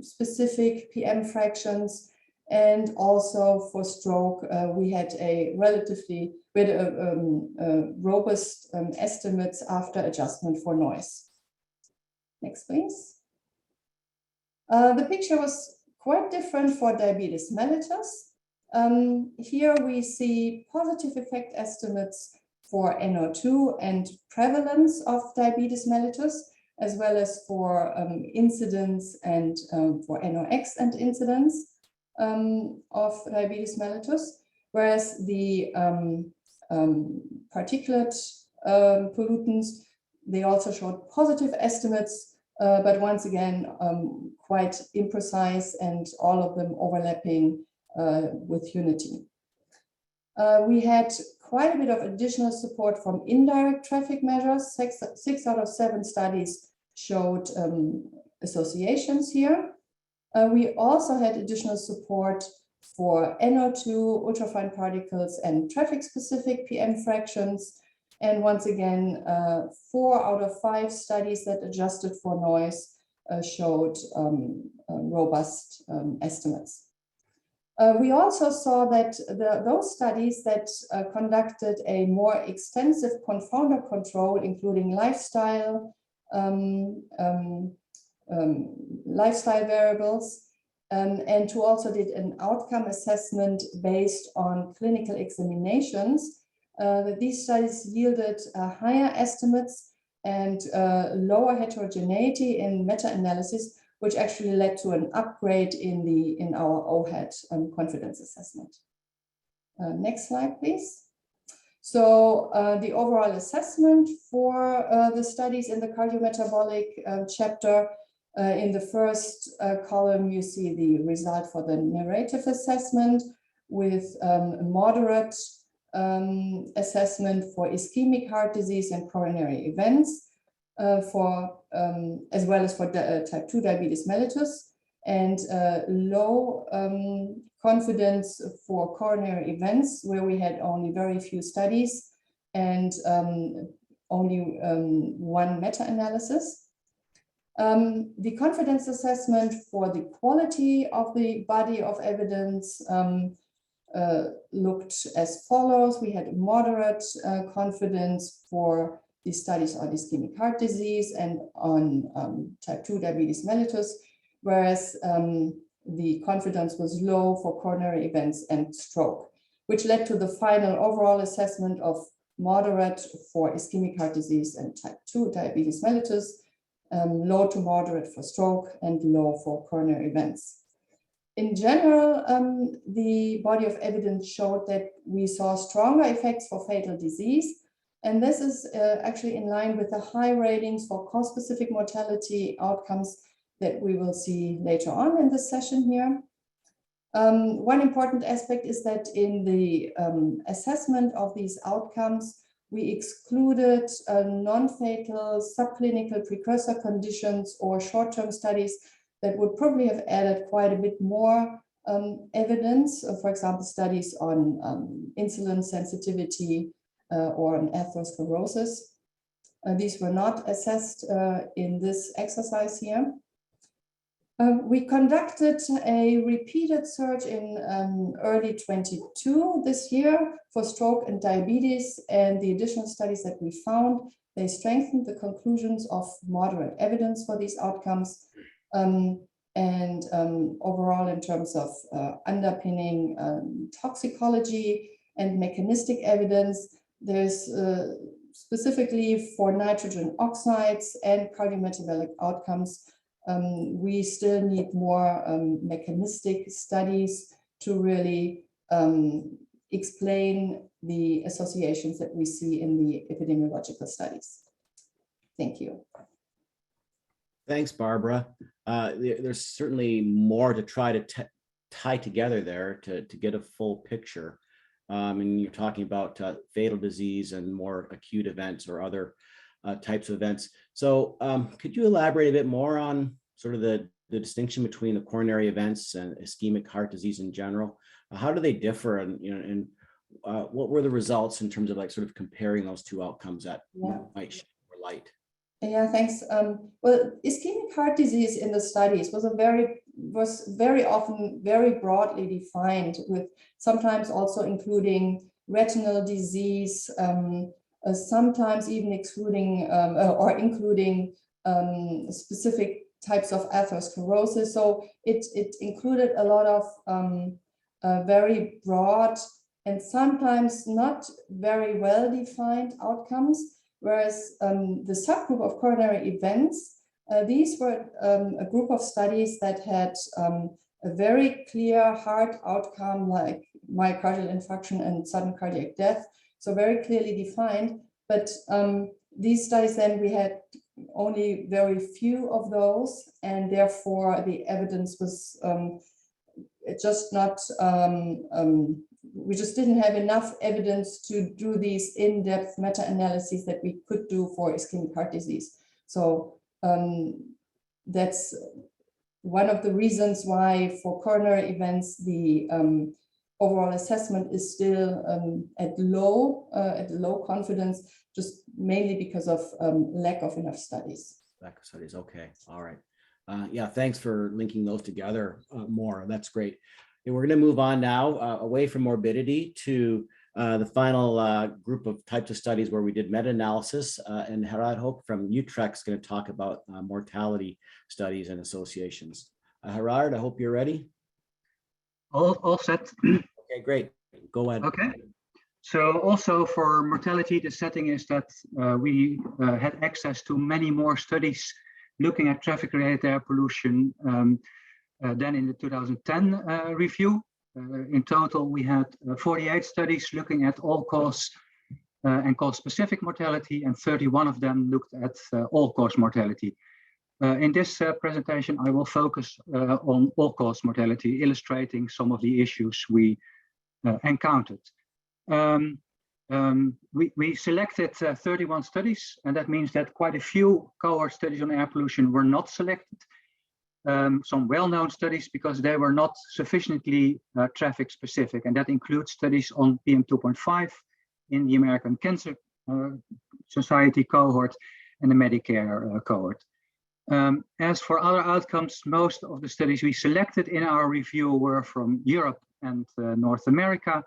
specific PM fractions, and also for stroke, we had a relatively robust estimates after adjustment for noise. Next, please. The picture was quite different for diabetes mellitus. Here we see positive effect estimates for NO2 and prevalence of diabetes mellitus, as well as for incidence and for NOx and incidence of diabetes mellitus, whereas the particulate pollutants, they also showed positive estimates, but once again, quite imprecise and all of them overlapping with unity. We had quite a bit of additional support from indirect traffic measures. 6 out of 7 studies showed associations here. We also had additional support for NO2, ultrafine particles, and traffic-specific PM fractions. And once again, 4 out of 5 studies that adjusted for noise showed robust estimates. We also saw that those studies that conducted a more extensive confounder control, including lifestyle variables, and who also did an outcome assessment based on clinical examinations, that these studies yielded higher estimates and lower heterogeneity in meta-analysis, which actually led to an upgrade in our OHAD confidence assessment. Next slide, please. So the overall assessment for the studies in the cardiometabolic chapter In the first column, you see the result for the narrative assessment with moderate assessment for ischemic heart disease and coronary events, as well as for type 2 diabetes mellitus, and low confidence for coronary events, where we had only very few studies and only one meta-analysis. The confidence assessment for the quality of the body of evidence looked as follows. We had moderate confidence for the studies on ischemic heart disease and on type 2 diabetes mellitus, whereas the confidence was low for coronary events and stroke, which led to the final overall assessment of moderate for ischemic heart disease and type 2 diabetes mellitus, low to moderate for stroke, and low for coronary events. In general, the body of evidence showed that we saw stronger effects for fatal disease, and this is actually in line with the high ratings for cause-specific mortality outcomes that we will see later on in this session here. One important aspect is that in the assessment of these outcomes, we excluded non-fatal subclinical precursor conditions or short-term studies that would probably have added quite a bit more evidence, for example, studies on insulin sensitivity or on atherosclerosis. These were not assessed in this exercise here. We conducted a repeated search in early 22 this year for stroke and diabetes, and the additional studies that we found, they strengthened the conclusions of moderate evidence for these outcomes. Overall, in terms of underpinning toxicology and mechanistic evidence, there's specifically for nitrogen oxides and cardiometabolic outcomes, we still need more mechanistic studies to really explain the associations that we see in the epidemiological studies. Thank you. Thanks, Barbara. There's certainly more to try to tie together there to get a full picture. And you're talking about fatal disease and more acute events or other types of events. So could you elaborate a bit more on sort of the distinction between the coronary events and ischemic heart disease in general? How do they differ, and what were the results in terms of like sort of comparing those two outcomes that might shed more light? Yeah, thanks. Well, ischemic heart disease in the studies was very often very broadly defined, with sometimes also including retinal disease, sometimes even excluding or including specific types of atherosclerosis. So it included a lot of very broad and sometimes not very well defined outcomes. Whereas the subgroup of coronary events, these were a group of studies that had a very clear heart outcome like myocardial infarction and sudden cardiac death, so very clearly defined. But these studies then, we had only very few of those, and therefore the evidence was just not, we just didn't have enough evidence to do these in-depth meta-analyses that we could do for ischemic heart disease. So that's one of the reasons why for coronary events, the overall assessment is still at low confidence, just mainly because of lack of enough studies. Lack of studies, okay, all right. Yeah, thanks for linking those together more, that's great. And we're going to move on now away from morbidity to the final group of types of studies where we did meta-analysis, and Gerard Hope from Utrecht is going to talk about mortality studies and associations. Gerard, I hope you're ready. All set. Okay, great. Go ahead. Okay. So also for mortality, the setting is that we had access to many more studies looking at traffic-related air pollution than in the 2010 review. In total, we had 48 studies looking at all-cause and cause-specific mortality, and 31 of them looked at all-cause mortality. In this presentation, I will focus on all-cause mortality, illustrating some of the issues we encountered. We selected 31 studies, and that means that quite a few cohort studies on air pollution were not selected. Some well-known studies because they were not sufficiently traffic specific, and that includes studies on PM2.5 in the American Cancer Society cohort and the Medicare cohort. As for other outcomes, most of the studies we selected in our review were from Europe and North America.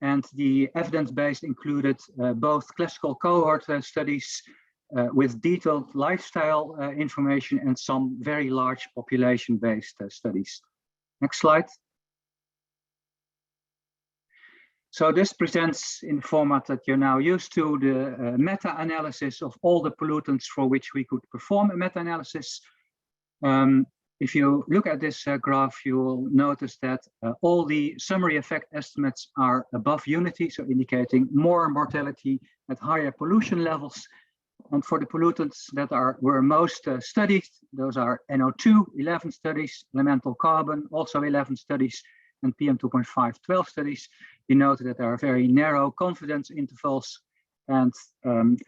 And the evidence-based included both classical cohort studies with detailed lifestyle information and some very large population-based studies. Next slide. So this presents in the format that you're now used to the meta-analysis of all the pollutants for which we could perform a meta-analysis. If you look at this graph, you will notice that all the summary effect estimates are above unity, so indicating more mortality at higher pollution levels. And for the pollutants that were most studied, those are NO2, 11 studies, elemental carbon, also 11 studies, and PM2.5, 12 studies. You note that there are very narrow confidence intervals, and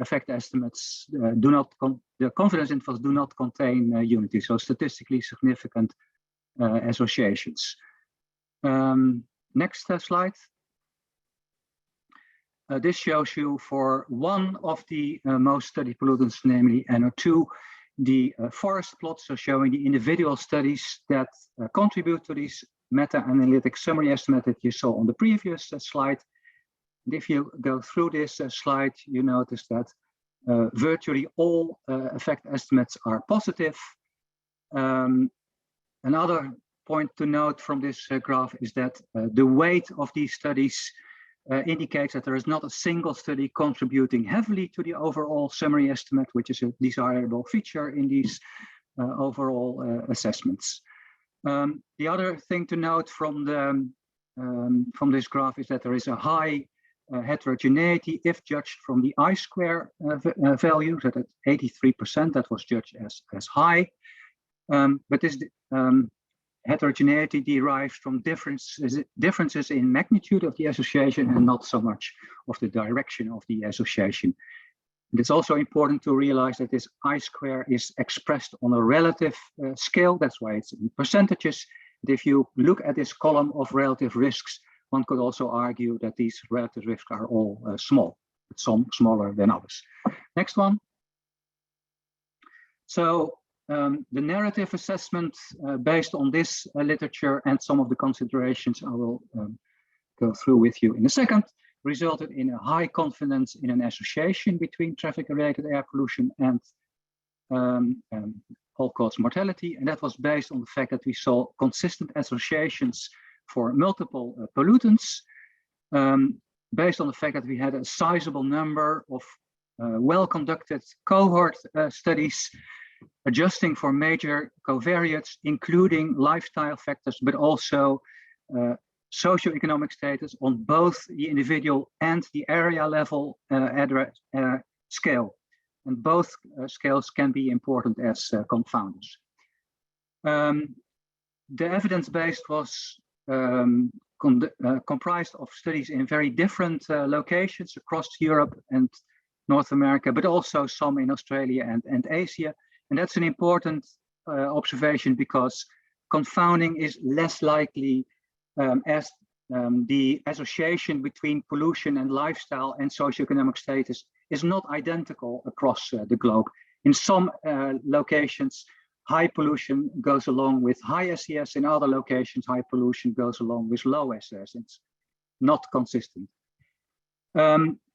effect estimates the confidence intervals do not contain unity, so statistically significant associations. Next slide. This shows you for one of the most studied pollutants, namely NO2, the forest plot, so showing the individual studies that contribute to these meta-analytic summary estimate that you saw on the previous slide. And if you go through this slide, you notice that virtually all effect estimates are positive. Another point to note from this graph is that the weight of these studies indicates that there is not a single study contributing heavily to the overall summary estimate, which is a desirable feature in these overall assessments. The other thing to note from this graph is that there is a high heterogeneity if judged from the I-square value, so that 83% that was judged as high. But this heterogeneity derives from differences in magnitude of the association and not so much of the direction of the association. And it's also important to realize that this I-square is expressed on a relative scale. That's why it's in percentages. And if you look at this column of relative risks, one could also argue that these relative risks are all small, but some smaller than others. Next one. So the narrative assessment based on this literature and some of the considerations I will go through with you in a second, resulted in a high confidence in an association between traffic-related air pollution and all-cause mortality. And that was based on the fact that we saw consistent associations for multiple pollutants, based on the fact that we had a sizable number of well-conducted cohort studies adjusting for major covariates, including lifestyle factors, but also socioeconomic status on both the individual and the area level scale. And both scales can be important as confounders. The evidence base was comprised of studies in very different locations across Europe and North America, but also some in Australia and Asia. And that's an important observation because confounding is less likely as the association between pollution and lifestyle and socioeconomic status is not identical across the globe. In some locations, high pollution goes along with high SES. In other locations, high pollution goes along with low SES. It's not consistent.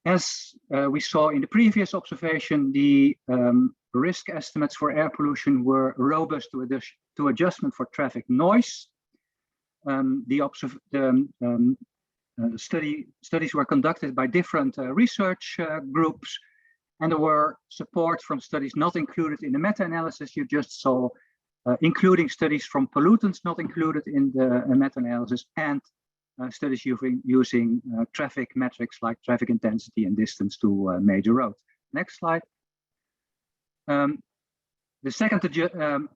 As we saw in the previous observation, the risk estimates for air pollution were robust to adjustment for traffic noise. Studies were conducted by different research groups, and there were support from studies not included in the meta-analysis you just saw, including studies from pollutants not included in the meta-analysis, and studies using traffic metrics like traffic intensity and distance to major roads. Next slide. The second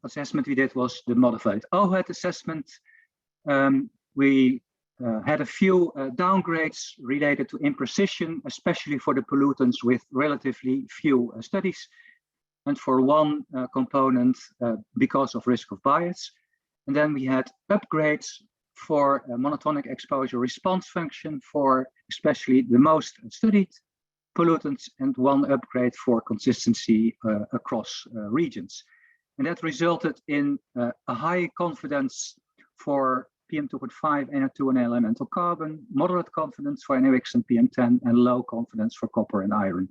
assessment we did was the modified OHED assessment. We had a few downgrades related to imprecision, especially for the pollutants with relatively few studies, and for one component because of risk of bias. And then we had upgrades for monotonic exposure response function for especially the most studied pollutants, and one upgrade for consistency across regions. And that resulted in a high confidence for PM2.5, NO2, and elemental carbon, moderate confidence for NOx and PM10, and low confidence for copper and iron,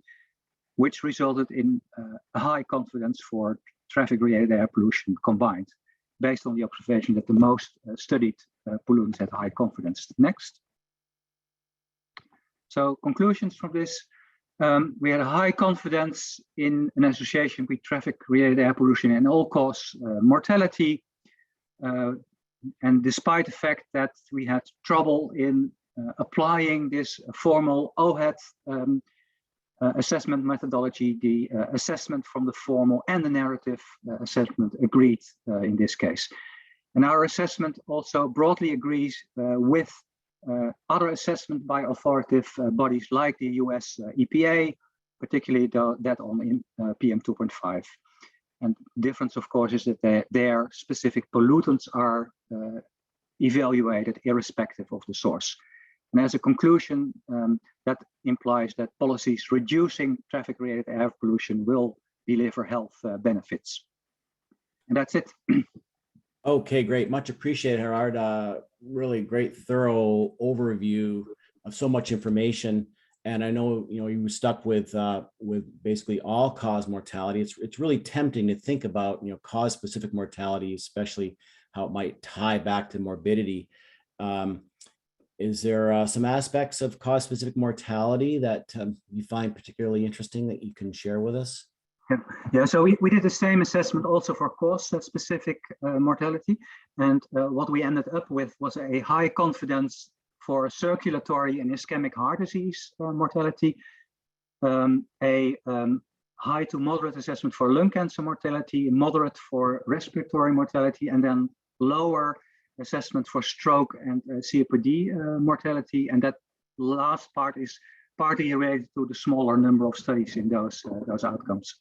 which resulted in a high confidence for traffic-related air pollution combined, based on the observation that the most studied pollutants had high confidence. Next. So conclusions from this. We had a high confidence in an association with traffic-related air pollution and all-cause mortality. And despite the fact that we had trouble in applying this formal OHED assessment methodology, the assessment from the formal and the narrative assessment agreed in this case. And our assessment also broadly agrees with other assessment by authoritative bodies like the US EPA, particularly that on PM2.5. And the difference, of course, is that their specific pollutants are evaluated irrespective of the source. And as a conclusion, that implies that policies reducing traffic-related air pollution will deliver health benefits. And that's it. Okay, great. Much appreciated, Gerard. Really great, thorough overview of so much information. And I know, you were stuck with basically all-cause mortality. It's really tempting to think about, cause-specific mortality, especially how it might tie back to morbidity. Is there some aspects of cause-specific mortality that you find particularly interesting that you can share with us? Yeah, so we did the same assessment also for cause-specific mortality. And what we ended up with was a high confidence for circulatory and ischemic heart disease mortality, a high to moderate assessment for lung cancer mortality, moderate for respiratory mortality, and then lower assessment for stroke and COPD mortality. And that last part is partly related to the smaller number of studies in those outcomes.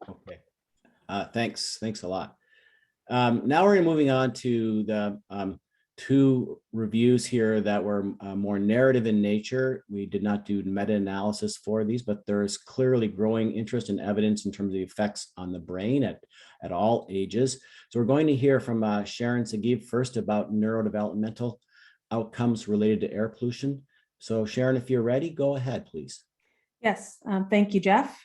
Okay. Thanks a lot. Now we're moving on to the two reviews here that were more narrative in nature. We did not do meta-analysis for these, but there is clearly growing interest and evidence in terms of the effects on the brain at all ages. So we're going to hear from Sharon Sagib first about neurodevelopmental outcomes related to air pollution. So Sharon, if you're ready, go ahead, please. Yes, thank you, Jeff.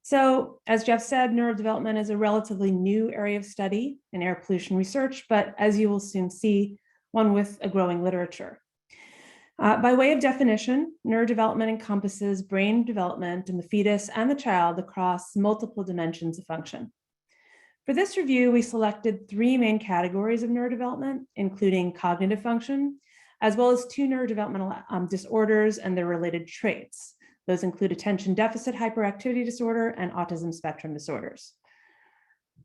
So as Jeff said, neurodevelopment is a relatively new area of study in air pollution research, but as you will soon see, one with a growing literature. By way of definition, neurodevelopment encompasses brain development in the fetus and the child across multiple dimensions of function. For this review, we selected three main categories of neurodevelopment, including cognitive function, as well as two neurodevelopmental disorders and their related traits. Those include attention deficit hyperactivity disorder and autism spectrum disorders.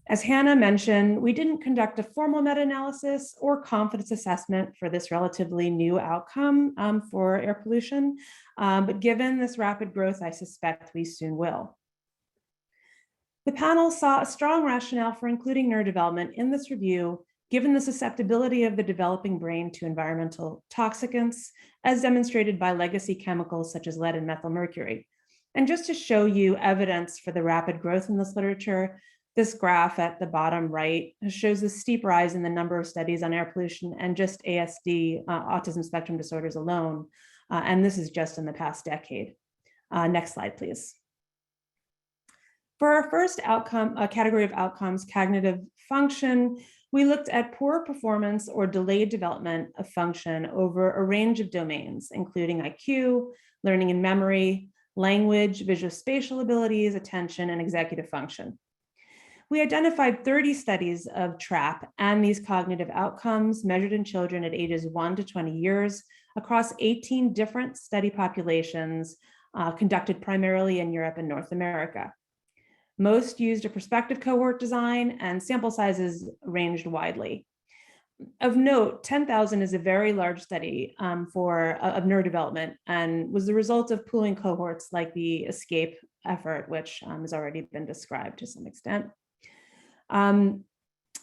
As Hannah mentioned, we didn't conduct a formal meta-analysis or confidence assessment for this relatively new outcome for air pollution, but given this rapid growth, I suspect we soon will. The panel saw a strong rationale for including neurodevelopment in this review, given the susceptibility of the developing brain to environmental toxicants, as demonstrated by legacy chemicals such as lead and methylmercury. And just to show you evidence for the rapid growth in this literature, this graph at the bottom right shows the steep rise in the number of studies on air pollution and just ASD, autism spectrum disorders alone. And this is just in the past decade. Next slide, please. For our first outcome, a category of outcomes, cognitive function, we looked at poor performance or delayed development of function over a range of domains, including IQ, learning and memory, language, visuospatial abilities, attention, and executive function. We identified 30 studies of TRAP and these cognitive outcomes measured in children at ages 1 to 20 years across 18 different study populations conducted primarily in Europe and North America. Most used a prospective cohort design, and sample sizes ranged widely. Of note, 10,000 is a very large study of neurodevelopment and was the result of pooling cohorts like the ESCAPE effort, which has already been described to some extent.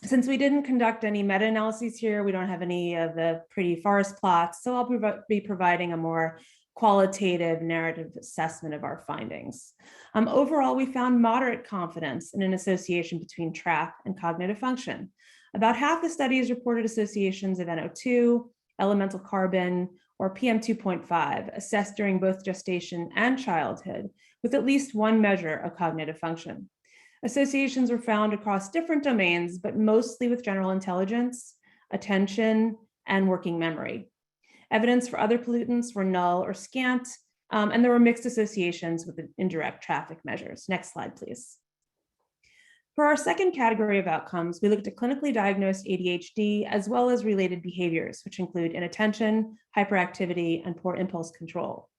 Since we didn't conduct any meta-analyses here, we don't have any of the pretty forest plots, so I'll be providing a more qualitative narrative assessment of our findings. Overall, we found moderate confidence in an association between TRAP and cognitive function. About half the studies reported associations of NO2, elemental carbon, or PM2.5 assessed during both gestation and childhood, with at least one measure of cognitive function. Associations were found across different domains, but mostly with general intelligence, attention, and working memory. Evidence for other pollutants were null or scant, and there were mixed associations with indirect traffic measures. Next slide, please. For our second category of outcomes, we looked at clinically diagnosed ADHD as well as related behaviors, which include inattention, hyperactivity, and poor impulse control.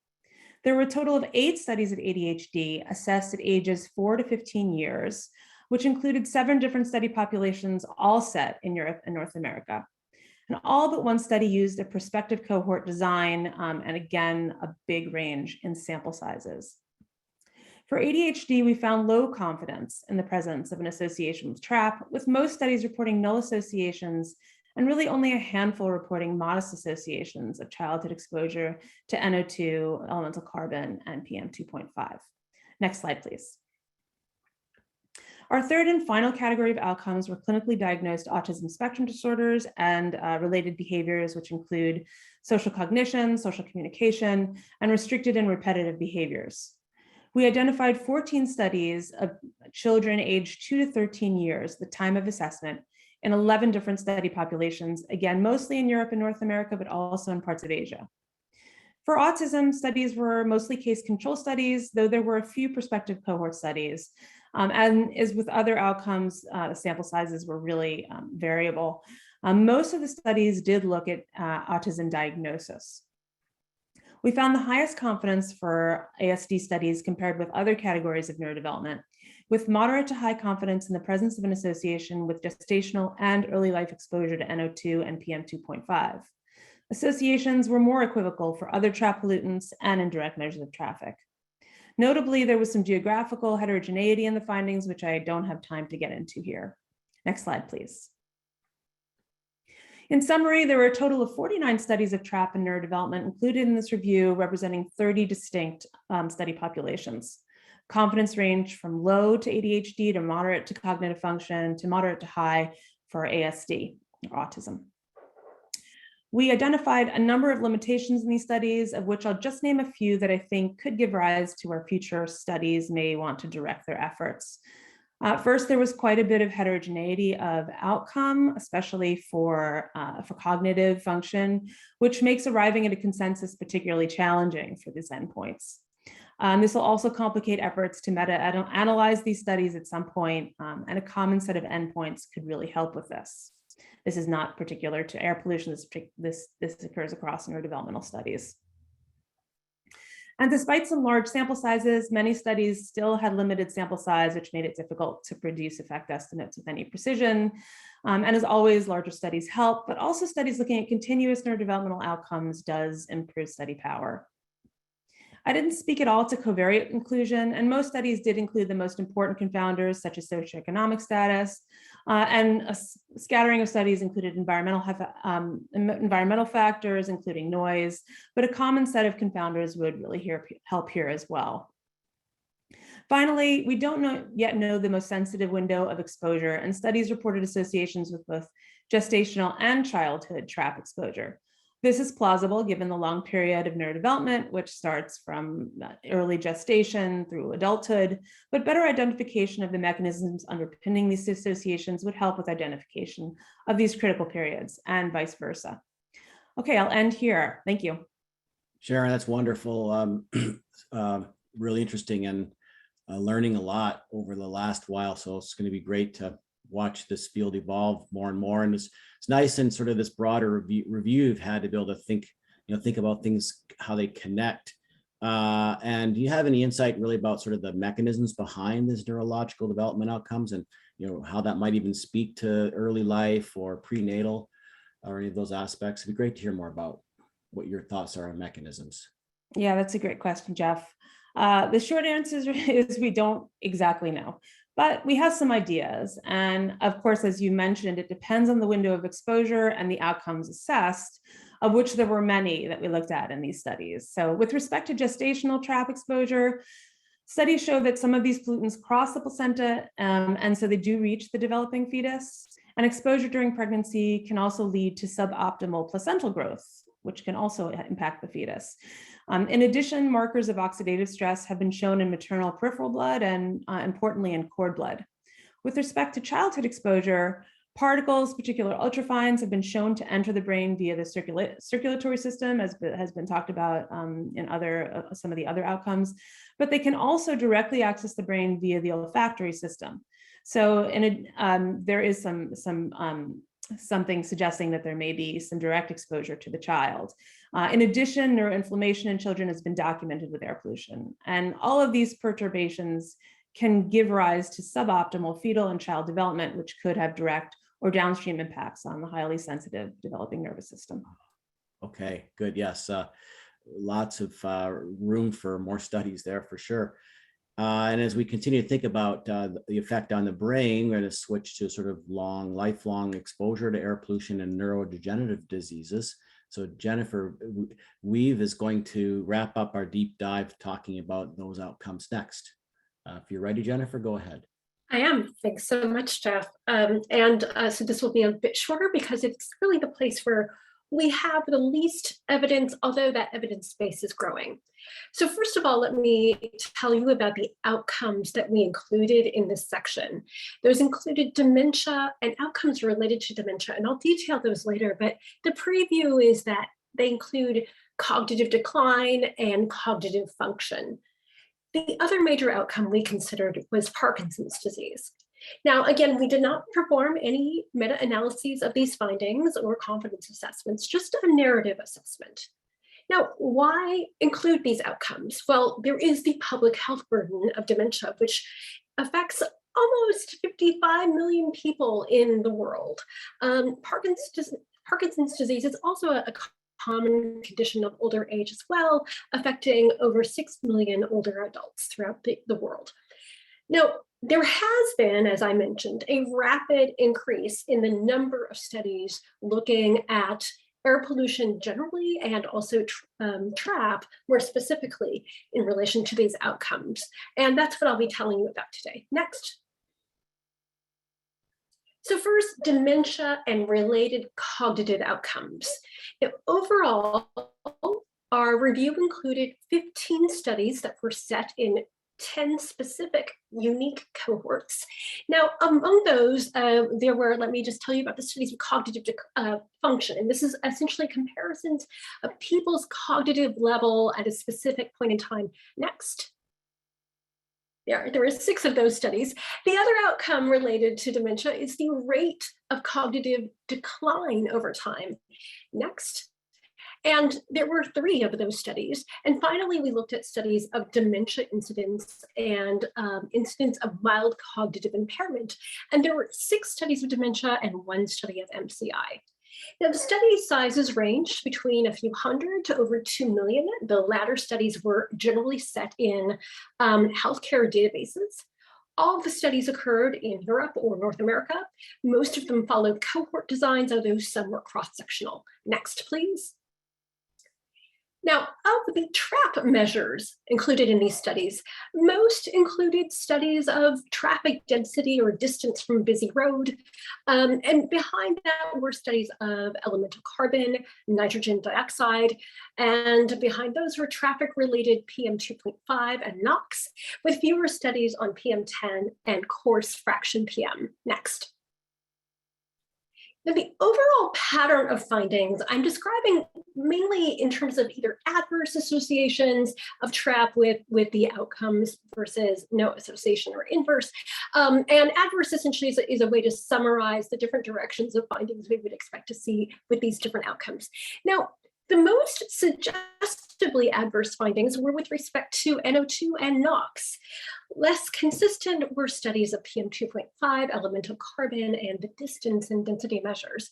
There were a total of 8 studies of ADHD assessed at ages 4 to 15 years, which included 7 different study populations, all set in Europe and North America. And all but one study used a prospective cohort design, and again, a big range in sample sizes. For ADHD, we found low confidence in the presence of an association with TRAP, with most studies reporting null associations and really only a handful reporting modest associations of childhood exposure to NO2, elemental carbon, and PM2.5. Next slide, please. Our third and final category of outcomes were clinically diagnosed autism spectrum disorders and related behaviors, which include social cognition, social communication, and restricted and repetitive behaviors. We identified 14 studies of children aged 2 to 13 years, the time of assessment, in 11 different study populations, again, mostly in Europe and North America, but also in parts of Asia. For autism, studies were mostly case control studies, though there were a few prospective cohort studies. And as with other outcomes, the sample sizes were really variable. Most of the studies did look at autism diagnosis. We found the highest confidence for ASD studies compared with other categories of neurodevelopment, with moderate to high confidence in the presence of an association with gestational and early life exposure to NO2 and PM2.5. Associations were more equivocal for other TRAP pollutants and indirect measures of traffic. Notably, there was some geographical heterogeneity in the findings, which I don't have time to get into here. Next slide, please. In summary, there were a total of 49 studies of TRAP and neurodevelopment included in this review, representing 30 distinct study populations. Confidence ranged from low to ADHD to moderate to cognitive function to moderate to high for ASD, or autism. We identified a number of limitations in these studies, of which I'll just name a few that I think could give rise to where future studies may want to direct their efforts. First, there was quite a bit of heterogeneity of outcome, especially for cognitive function, which makes arriving at a consensus particularly challenging for these endpoints. This will also complicate efforts to meta-analyze these studies at some point, and a common set of endpoints could really help with this. This is not particular to air pollution. This occurs across neurodevelopmental studies. And despite some large sample sizes, many studies still had limited sample size, which made it difficult to produce effect estimates with any precision. And as always, larger studies help, but also studies looking at continuous neurodevelopmental outcomes does improve study power. I didn't speak at all to covariate inclusion, and most studies did include the most important confounders, such as socioeconomic status, and a scattering of studies included environmental factors, including noise, but a common set of confounders would really help here as well. Finally, we don't yet know the most sensitive window of exposure, and studies reported associations with both gestational and childhood TRAP exposure. This is plausible given the long period of neurodevelopment, which starts from early gestation through adulthood, but better identification of the mechanisms underpinning these associations would help with identification of these critical periods and vice versa. Okay, I'll end here. Thank you. Sharon, that's wonderful. Really interesting and learning a lot over the last while. So it's going to be great to watch this field evolve more and more. And it's nice in sort of this broader review you've had to be able to think about things, how they connect And do you have any insight really about sort of the mechanisms behind this neurological development outcomes, and how that might even speak to early life or prenatal or any of those aspects? It'd be great to hear more about what your thoughts are on mechanisms. Yeah, that's a great question, Jeff. The short answer is we don't exactly know, but we have some ideas. And of course, as you mentioned, it depends on the window of exposure and the outcomes assessed, of which there were many that we looked at in these studies. So with respect to gestational trap exposure, studies show that some of these pollutants cross the placenta, and so they do reach the developing fetus. And exposure during pregnancy can also lead to suboptimal placental growth, which can also impact the fetus. In addition, markers of oxidative stress have been shown in maternal peripheral blood and importantly in cord blood. With respect to childhood exposure, particles, particular ultrafines, have been shown to enter the brain via the circulatory system, as has been talked about in some of the other outcomes, but they can also directly access the brain via the olfactory system. So there is something suggesting that there may be some direct exposure to the child. In addition, neuroinflammation in children has been documented with air pollution. And all of these perturbations can give rise to suboptimal fetal and child development, which could have direct or downstream impacts on the highly sensitive developing nervous system. Okay, good. Yes, lots of room for more studies there for sure. And as we continue to think about the effect on the brain, we're going to switch to sort of lifelong exposure to air pollution and neurodegenerative diseases. So Jennifer Weave is going to wrap up our deep dive talking about those outcomes next. If you're ready, Jennifer, go ahead. I am. Thanks so much, Jeff. So this will be a bit shorter because it's really the place where we have the least evidence, although that evidence base is growing. So first of all, let me tell you about the outcomes that we included in this section. Those included dementia and outcomes related to dementia, and I'll detail those later, but the preview is that they include cognitive decline and cognitive function. The other major outcome we considered was Parkinson's disease. Now, again, we did not perform any meta-analyses of these findings or confidence assessments, just a narrative assessment. Now, why include these outcomes? Well, there is the public health burden of dementia, which affects almost 55 million people in the world. Parkinson's disease is also a common condition of older age as well, affecting over 6 million older adults throughout the world. Now, there has been, as I mentioned, a rapid increase in the number of studies looking at air pollution generally and also TRAP more specifically in relation to these outcomes. And that's what I'll be telling you about today. Next. So first, dementia and related cognitive outcomes. Now, overall, our review included 15 studies that were set in 10 specific unique cohorts. Now, among those, there were, let me just tell you about the studies of cognitive function. And this is essentially comparisons of people's cognitive level at a specific point in time. Next. There were 6 of those studies. The other outcome related to dementia is the rate of cognitive decline over time. Next. And there were 3 of those studies. And finally, we looked at studies of dementia incidence and incidence of mild cognitive impairment. And there were 6 studies of dementia and 1 study of MCI. Now, the study sizes ranged between a few hundred to over 2 million. The latter studies were generally set in healthcare databases. All of the studies occurred in Europe or North America. Most of them followed cohort designs, although some were cross-sectional. Next, please. Now, of the TRAP measures included in these studies, most included studies of traffic density or distance from a busy road. And behind that were studies of elemental carbon, nitrogen dioxide, and behind those were traffic-related PM2.5 and NOx, with fewer studies on PM10 and coarse fraction PM. Next. Now, the overall pattern of findings I'm describing mainly in terms of either adverse associations of TRAP with the outcomes versus no association or inverse. And adverse essentially is a way to summarize the different directions of findings we would expect to see with these different outcomes. Now, the most suggestive demonstrably adverse findings were with respect to NO2 and NOx. Less consistent were studies of PM2.5, elemental carbon, and the distance and density measures.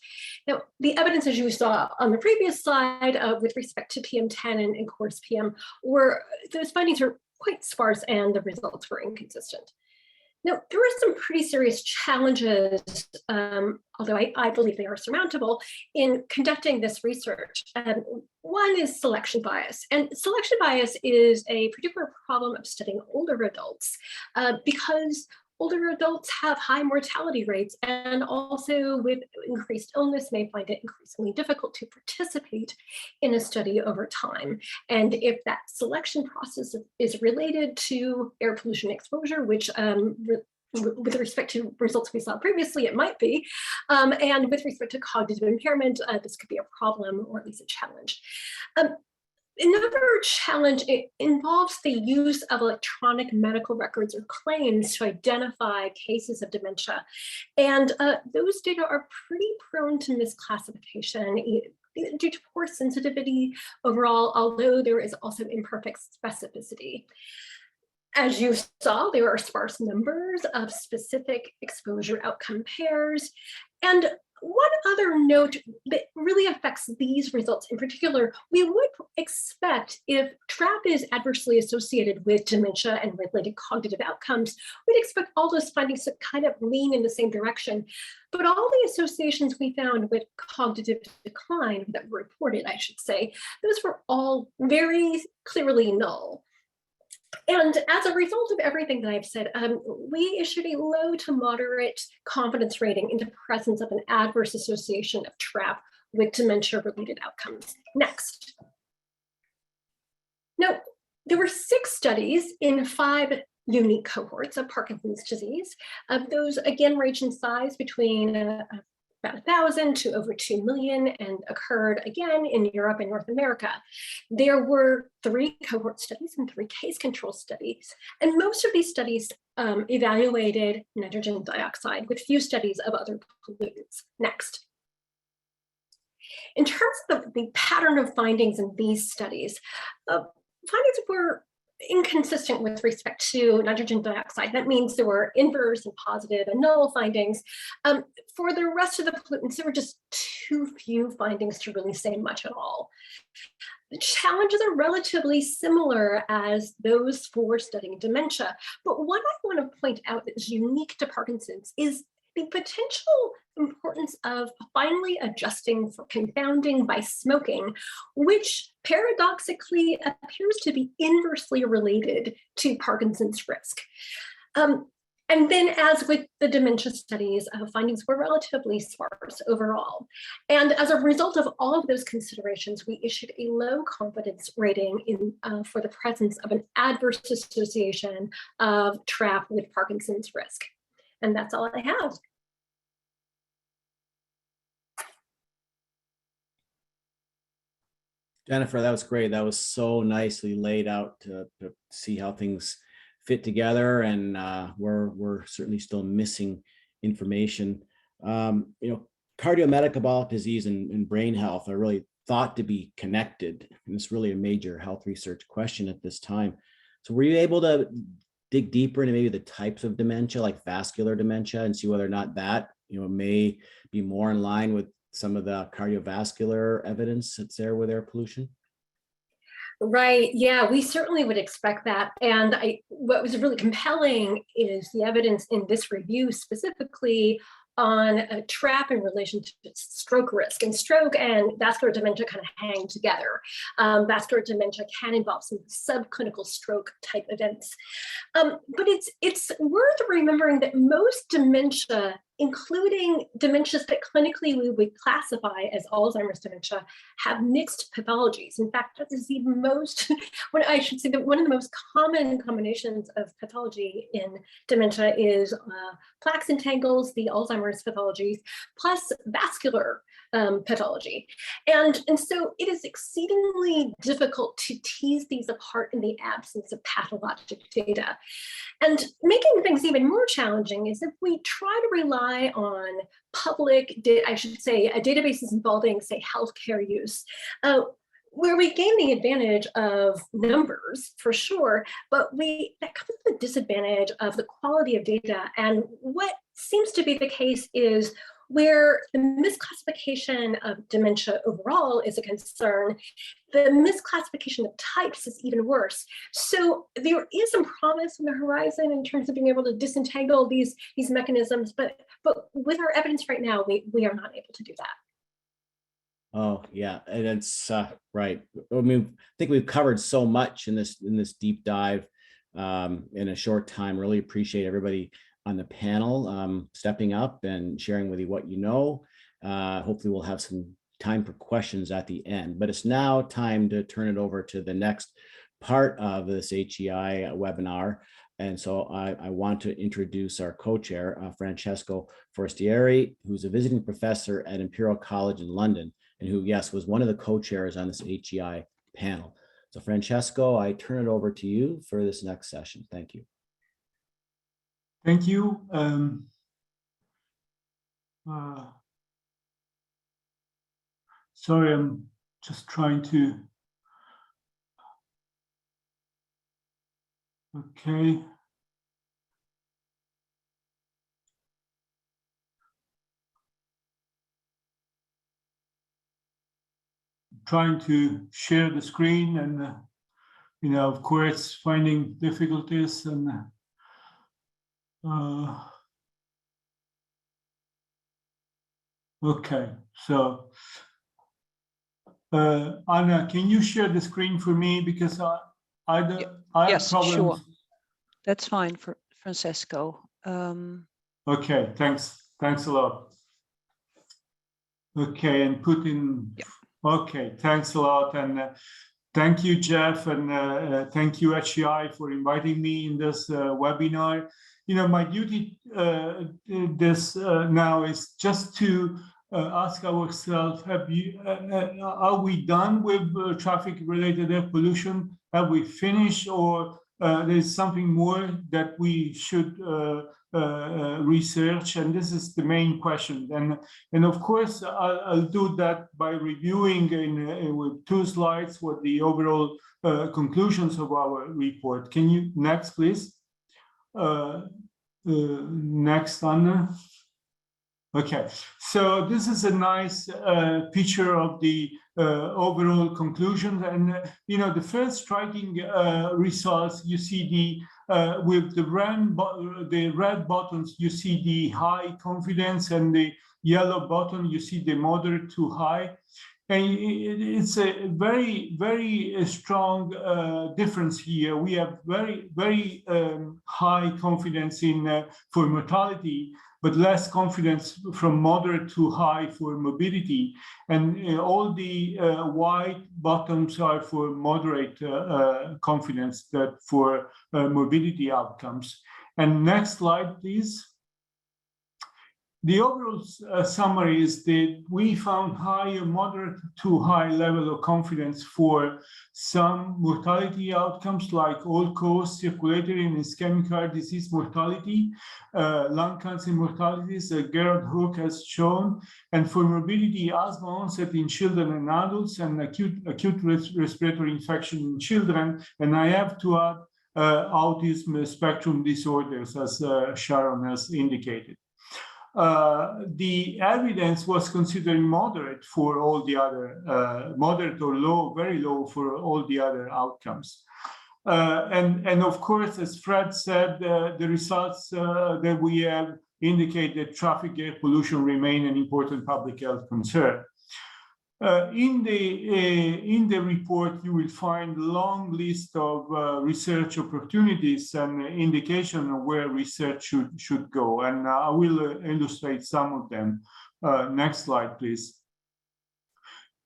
Now, the evidence, as you saw on the previous slide, with respect to PM10 and coarse PM, those findings are quite sparse and the results were inconsistent. Now, there were some pretty serious challenges, although I believe they are surmountable, in conducting this research. One is selection bias. And selection bias is a particular problem of studying older adults because older adults have high mortality rates and also with increased illness may find it increasingly difficult to participate in a study over time. And if that selection process is related to air pollution exposure, which with respect to results we saw previously, it might be, and with respect to cognitive impairment, this could be a problem or at least a challenge. Another challenge, it involves the use of electronic medical records or claims to identify cases of dementia. And those data are pretty prone to misclassification due to poor sensitivity overall, although there is also imperfect specificity. As you saw, there are sparse numbers of specific exposure outcome pairs. And one other note that really affects these results in particular, we would expect if TRAP is adversely associated with dementia and related cognitive outcomes, we'd expect all those findings to kind of lean in the same direction. But all the associations we found with cognitive decline that were reported, I should say, those were all very clearly null. And as a result of everything that I've said, we issued a low to moderate confidence rating in the presence of an adverse association of TRAP with dementia-related outcomes. Next. Now, there were 6 studies in 5 unique cohorts of Parkinson's disease. Those, again, range in size between about 1,000 to over 2 million and occurred again in Europe and North America. There were 3 cohort studies and 3 case control studies. And most of these studies evaluated nitrogen dioxide with few studies of other pollutants. Next. In terms of the pattern of findings in these studies, findings were inconsistent with respect to nitrogen dioxide. That means there were inverse and positive and null findings. For the rest of the pollutants, there were just too few findings to really say much at all. The challenges are relatively similar as those for studying dementia, but what I want to point out that is unique to Parkinson's is the potential importance of finally adjusting for confounding by smoking, which paradoxically appears to be inversely related to Parkinson's risk. And then as with the dementia studies, findings were relatively sparse overall. And as a result of all of those considerations, we issued a low confidence rating for the presence of an adverse association of TRAP with Parkinson's risk. And that's all I have. Jennifer, that was great. That was so nicely laid out to see how things fit together, and we're certainly still missing information. Cardiometabolic disease and brain health are really thought to be connected, and it's really a major health research question at this time. So were you able to dig deeper into maybe the types of dementia, like vascular dementia, and see whether or not that may be more in line with some of the cardiovascular evidence that's there with air pollution? Right, yeah, we certainly would expect that. And what was really compelling is the evidence in this review specifically on a TRAP in relation to stroke risk. And stroke and vascular dementia kind of hang together. Vascular dementia can involve some subclinical stroke type events. But it's worth remembering that most dementia, including dementias that clinically we would classify as Alzheimer's dementia, have mixed pathologies. In fact, that is the most, one of the most common combinations of pathology in dementia is plaques and tangles, the Alzheimer's pathologies, plus vascular pathology. And so it is exceedingly difficult to tease these apart in the absence of pathologic data. And making things even more challenging is if we try to rely on public, databases involving, say, healthcare use. where we gain the advantage of numbers for sure, but that comes with the disadvantage of the quality of data. And what seems to be the case is where the misclassification of dementia overall is a concern, the misclassification of types is even worse. So there is some promise on the horizon in terms of being able to disentangle these mechanisms, but with our evidence right now, we are not able to do that. Oh yeah, and it's right. I mean, I think we've covered so much in this deep dive in a short time. Really appreciate everybody on the panel stepping up and sharing with you what you know. Hopefully we'll have some time for questions at the end, but it's now time to turn it over to the next part of this HEI webinar. And so I want to introduce our co-chair, Francesco Forestieri, who's a visiting professor at Imperial College in London, and who, yes, was one of the co-chairs on this HEI panel. So Francesco, I turn it over to you for this next session. Thank you. Thank you. Sorry, I'm just trying to. Okay. Trying to share the screen and, of course, finding difficulties and okay, so Anna, can you share the screen for me, because I yes, have problems. sure. That's fine for Francesco. Okay, thanks a lot. Okay, and put in. Yeah. Okay, thanks a lot, and thank you, Jeff, and thank you, HEI, for inviting me in this webinar. You know, my duty now is just to ask ourselves: are we done with traffic-related air pollution? Have we finished, or there's something more that we should research? And this is the main question. And of course, I'll do that by reviewing with 2 slides what the overall conclusions of our report. Can you next, please? Next, Anna. Okay, so this is a nice picture of the overall conclusions, and you know, the first striking results, you see the with the red buttons, you see the high confidence, and the yellow button, you see the moderate to high, and it's a very strong difference here. We have very high confidence in for mortality, but less confidence from moderate to high for morbidity. And all the white bottoms are for moderate confidence that for morbidity outcomes. And next slide, please. The overall summary is that we found higher, moderate to high level of confidence for some mortality outcomes like all-cause circulatory and ischemic heart disease mortality, lung cancer mortalities, Gerard Hook has shown, and for morbidity, asthma onset in children and adults, and acute respiratory infection in children. And I have to add autism spectrum disorders, as Sharon has indicated. The evidence was considered moderate for all the other, moderate or low, very low for all the other outcomes. And of course, as Fred said, the results that we have indicate that traffic air pollution remain an important public health concern. In the report, you will find a long list of research opportunities and indication of where research should go, and I will illustrate some of them. Next slide, please.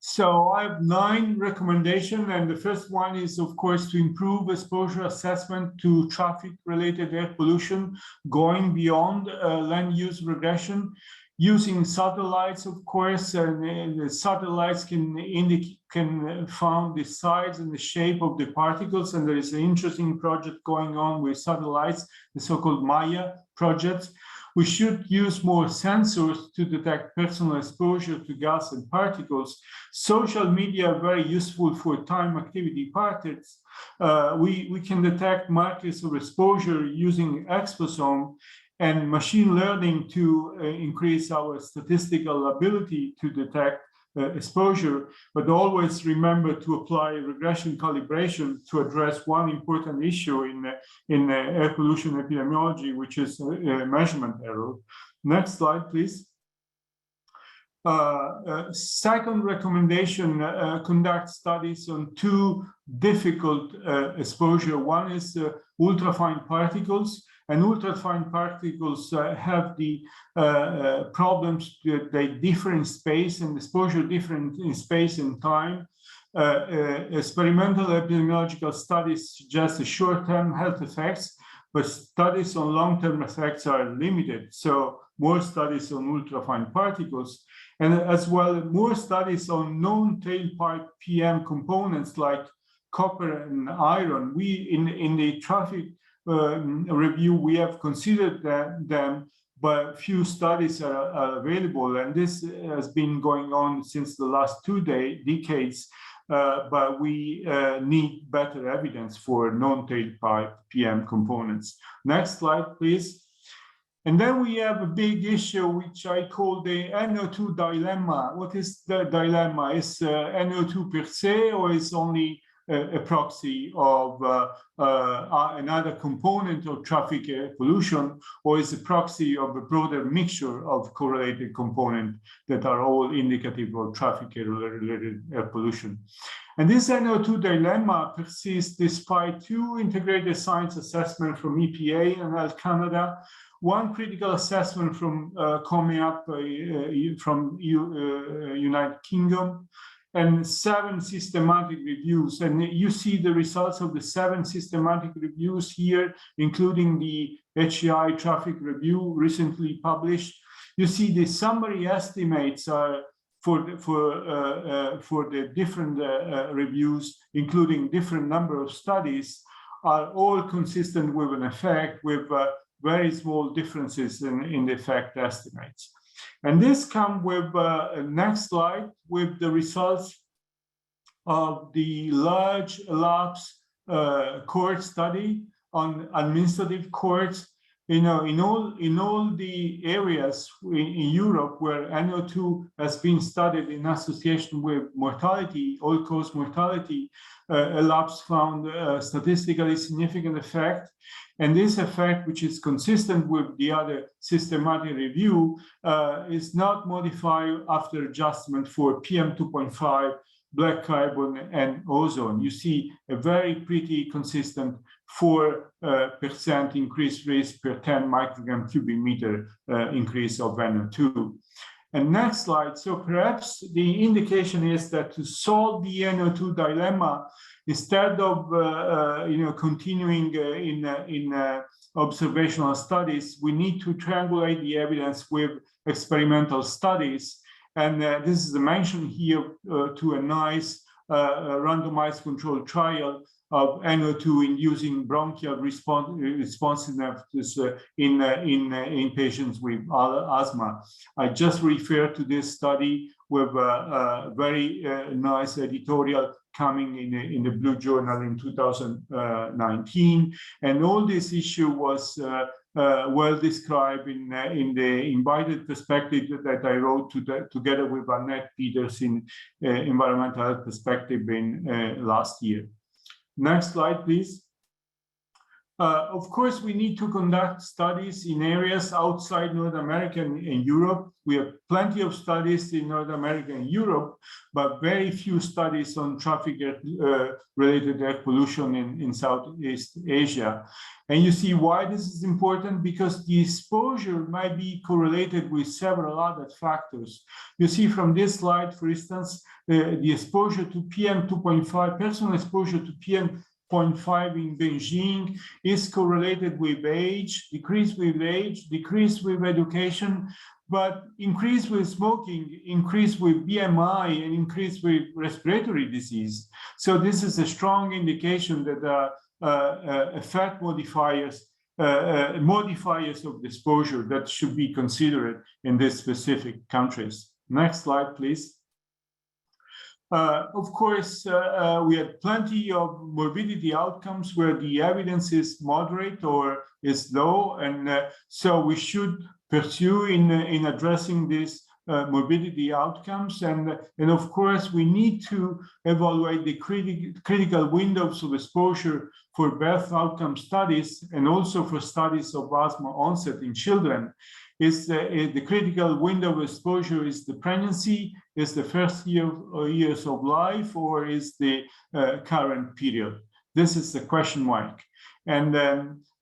So I have 9 recommendations, and the first one is, of course, to improve exposure assessment to traffic-related air pollution, going beyond land use regression. Using satellites, of course, and the satellites can find the size and the shape of the particles. And there is an interesting project going on with satellites, the so-called Maya project. We should use more sensors to detect personal exposure to gas and particles. Social media are very useful for time activity patterns. We can detect markers of exposure using exposome and machine learning to increase our statistical ability to detect exposure, but always remember to apply regression calibration to address one important issue in air pollution epidemiology, which is measurement error. Next slide, please. Second recommendation, conduct studies on two difficult exposure. One is ultrafine particles, and ultrafine particles have the problems that they differ in space and exposure different in space and time. Experimental epidemiological studies suggest short-term health effects, but studies on long-term effects are limited. So more studies on ultrafine particles, and as well more studies on non-tailpipe PM components like copper and iron. We in the traffic review, we have considered them, but few studies are available, and this has been going on since the last two decades. But we need better evidence for non-tailpipe PM components. Next slide, please. And then we have a big issue, which I call the NO2 dilemma. What is the dilemma? Is NO2 per se, or is only a proxy of another component of traffic air pollution, or is a proxy of a broader mixture of correlated components that are all indicative of traffic air-related air pollution? And this NO2 dilemma persists despite two integrated science assessments from EPA and Health Canada, one critical assessment from coming up from United Kingdom, and 7 systematic reviews. And you see the results of the 7 systematic reviews here, including the HEI traffic review recently published. You see the summary estimates are for the different reviews, including different number of studies, are all consistent with an effect, with very small differences in the effect estimates. And this comes with next slide, with the results of the large elapsed cohort study on administrative cohorts. You know, in all the areas in Europe where NO2 has been studied in association with mortality, all-cause mortality, elapsed found statistically significant effect. And this effect, which is consistent with the other systematic review, is not modified after adjustment for PM2.5, black carbon, and ozone. You see a very pretty consistent 4% increased risk per 10 microgram cubic meter increase of NO2. And next slide. So perhaps the indication is that to solve the NO2 dilemma, instead of continuing in observational studies, we need to triangulate the evidence with experimental studies. And this is mentioned here to a nice randomized controlled trial of NO2 inducing bronchial responsiveness in patients with asthma. I just refer to this study with a very nice editorial coming in the Blue Journal in 2019. And all this issue was well described in the invited perspective that I wrote together with Annette Peters in Environmental Health Perspective in last year. Next slide, please. Of course, we need to conduct studies in areas outside North America and Europe. We have plenty of studies in North America and Europe, but very few studies on traffic-related air pollution in Southeast Asia. And you see why this is important, because the exposure might be correlated with several other factors. You see from this slide, for instance, the exposure to PM2.5, personal exposure to PM2.5 in Beijing is correlated with age, decrease with education, but increase with smoking, increase with BMI, and increase with respiratory disease. So this is a strong indication that effect modifiers modifiers of exposure that should be considered in these specific countries. Next slide, please. Of course, we had plenty of morbidity outcomes where the evidence is moderate or is low, and so we should pursue in addressing these morbidity outcomes. And of course, we need to evaluate the critical windows of exposure for birth outcome studies and also for studies of asthma onset in children. Is the critical window of exposure is the pregnancy, is the first years of life, or is the current period? This is the question mark. And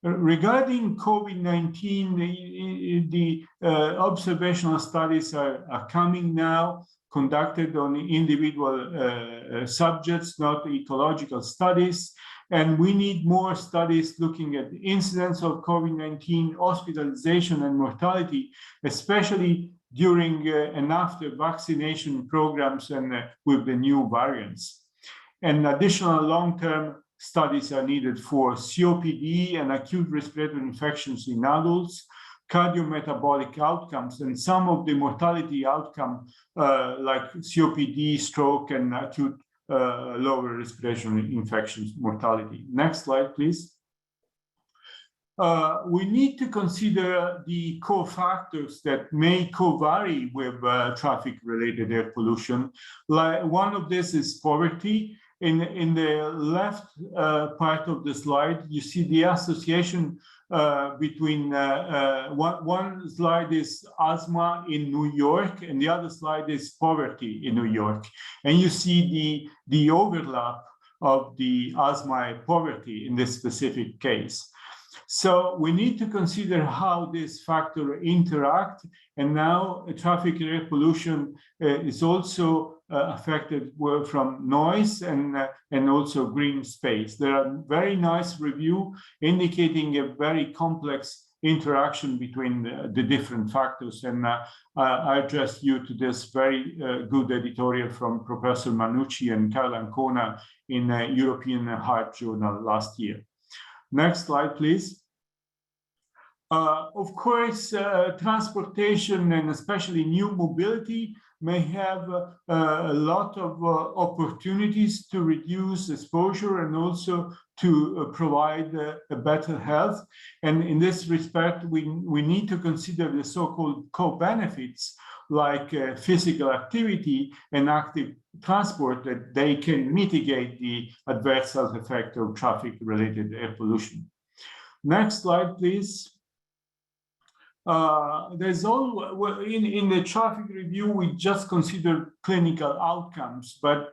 regarding COVID-19, the observational studies are coming now, conducted on individual subjects, not ecological studies. And we need more studies looking at the incidence of COVID-19, hospitalization and mortality, especially during and after vaccination programs and with the new variants. And additional long-term studies are needed for COPD and acute respiratory infections in adults, cardiometabolic outcomes, and some of the mortality outcome like COPD, stroke, and acute lower respiratory infections mortality. Next slide, please. We need to consider the cofactors that may co-vary with traffic-related air pollution. Like one of this is poverty. In the left part of the slide, you see the association between one slide is asthma in New York, and the other slide is poverty in New York. And you see the overlap of the asthma and poverty in this specific case. So we need to consider how this factor interact. And now traffic air pollution is also affected from noise and also green space. There are very nice review indicating a very complex interaction between the different factors. And I address you to this very good editorial from Professor Manucci and Carl Ancona in European Heart Journal last year. Next slide, please. Of course, transportation and especially new mobility may have a lot of opportunities to reduce exposure and also to provide a better health. And in this respect, we need to consider the so-called co-benefits like physical activity and active transport, that they can mitigate the adverse health effect of traffic-related air pollution. Next slide, please. There's all in the traffic review, we just consider clinical outcomes, but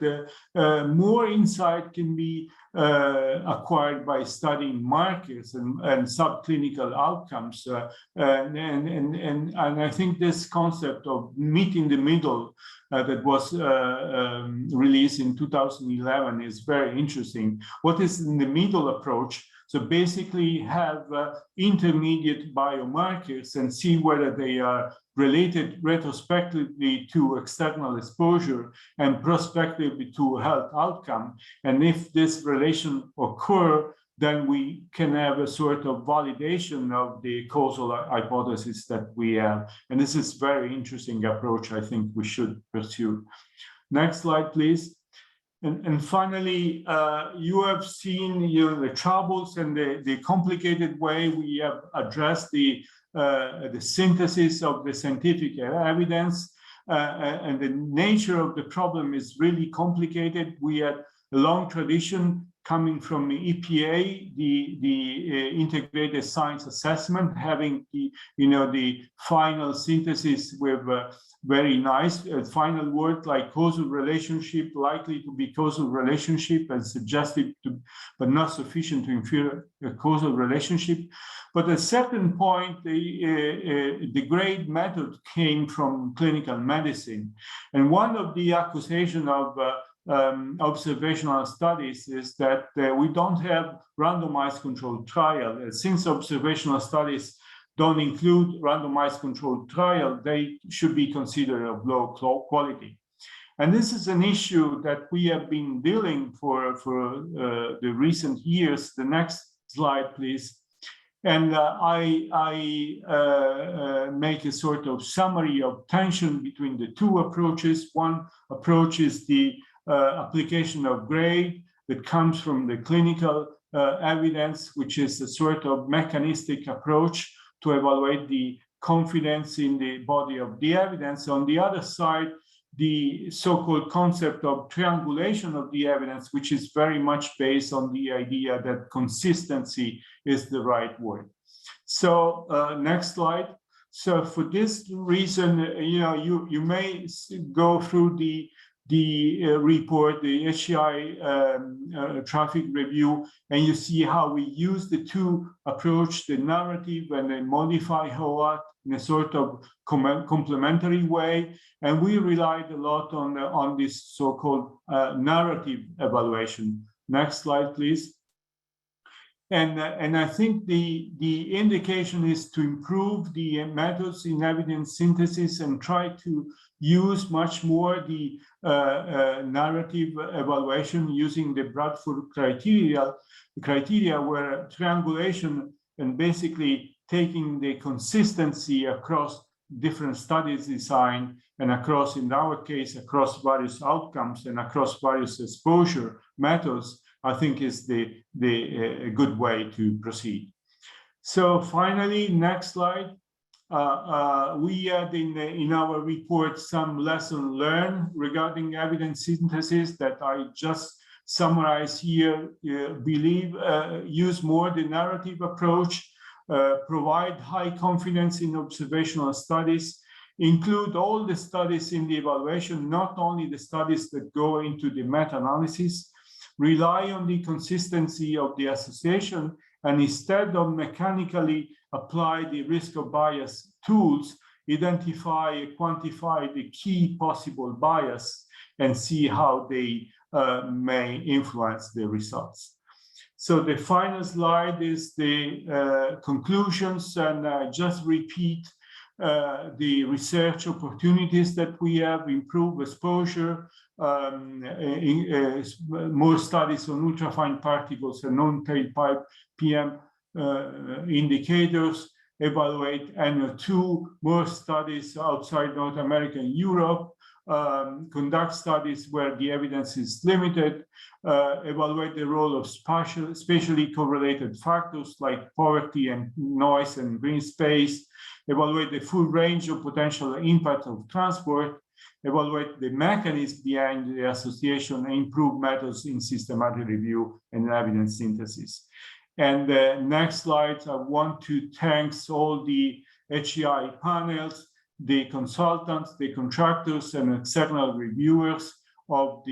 more insight can be acquired by studying markers and subclinical outcomes. And I think this concept of meet in the middle that was released in 2011 is very interesting. What is in the middle approach? So basically have intermediate biomarkers and see whether they are related retrospectively to external exposure and prospectively to health outcome. And if this relation occur, then we can have a sort of validation of the causal hypothesis that we have. And this is a very interesting approach I think we should pursue. Next slide, please. And finally, you have seen the troubles and the complicated way we have addressed the synthesis of the scientific evidence, and the nature of the problem is really complicated. We had a long tradition coming from the EPA, the integrated science assessment, having the final synthesis with very nice final word like causal relationship, likely to be causal relationship, and suggested to, but not sufficient to infer a causal relationship. But at a certain point, the great method came from clinical medicine. And one of the accusations of observational studies is that we don't have randomized controlled trial. Since observational studies don't include randomized controlled trial, they should be considered of low quality. And this is an issue that we have been dealing for the recent years. The next slide, please. And I make a sort of summary of tension between the two approaches. One approach is the application of grade that comes from the clinical evidence, which is a sort of mechanistic approach to evaluate the confidence in the body of the evidence. On the other side, the so-called concept of triangulation of the evidence, which is very much based on the idea that consistency is the right word. So next slide. So for this reason, you may go through the report, the HEI traffic review, and you see how we use the two approach, the narrative and the modify HOA in a sort of complementary way. And we relied a lot on this so-called narrative evaluation. Next slide, please. And I think the indication is to improve the methods in evidence synthesis and try to use much more the narrative evaluation using the Bradford criteria where triangulation and basically taking the consistency across different studies design and across, in our case, across various outcomes and across various exposure methods, I think is a good way to proceed. So finally, next slide. We had in our report some lesson learned regarding evidence synthesis that I just summarize here. Use more the narrative approach, provide high confidence in observational studies, include all the studies in the evaluation, not only the studies that go into the meta-analysis, rely on the consistency of the association, and instead of mechanically apply the risk of bias tools, identify and quantify the key possible bias and see how they may influence the results. So the final slide is the conclusions, and just repeat the research opportunities that we have: improved exposure, more studies on ultrafine particles and non-tailpipe PM indicators, evaluate NO2, more studies outside North America and Europe, conduct studies where the evidence is limited, evaluate the role of spatially correlated factors like poverty and noise and green space, evaluate the full range of potential impact of transport, evaluate the mechanism behind the association, and improve methods in systematic review and evidence synthesis. And next slide, I want to thank all the HEI panels, the consultants, the contractors, and external reviewers of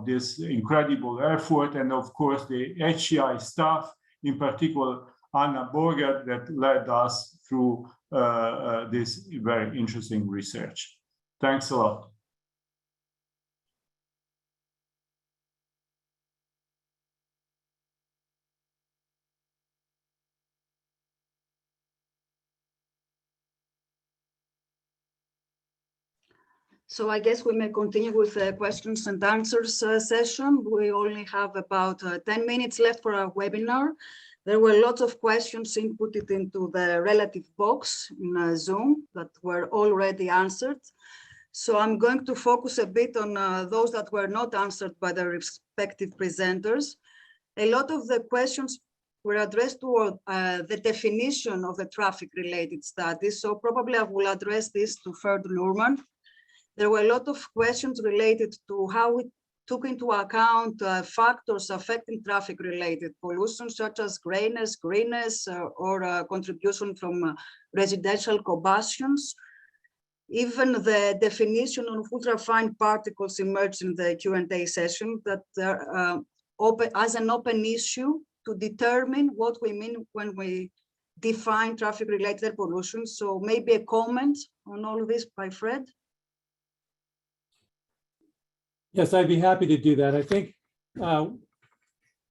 this incredible effort, and of course the HEI staff, in particular Anna Borger, that led us through this very interesting research. Thanks a lot. So I guess we may continue with the questions and answers session. We only have about 10 minutes left for our webinar. There were lots of questions inputted into the relative box in Zoom that were already answered. So I'm going to focus a bit on those that were not answered by the respective presenters. A lot of the questions were addressed to the definition of the traffic-related studies. So probably I will address this to Ferd Luhrmann. There were a lot of questions related to how we took into account factors affecting traffic-related pollution, such as grayness, greenness, or contribution from residential combustions. Even the definition of ultrafine particles emerged in the Q&A session that as an open issue to determine what we mean when we define traffic-related pollution. So maybe a comment on all of this by Fred. Yes, I'd be happy to do that. I think,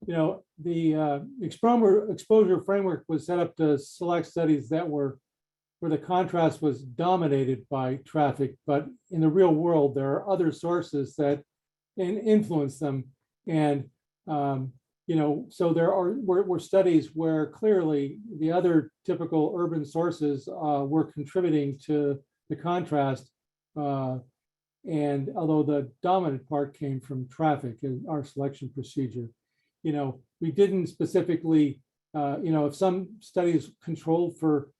the exposure framework was set up to select studies that were where the contrast was dominated by traffic, but in the real world, there are other sources that influence them. And so there were studies where clearly the other typical urban sources were contributing to the contrast. And although the dominant part came from traffic in our selection procedure, we didn't specifically, if some studies controlled for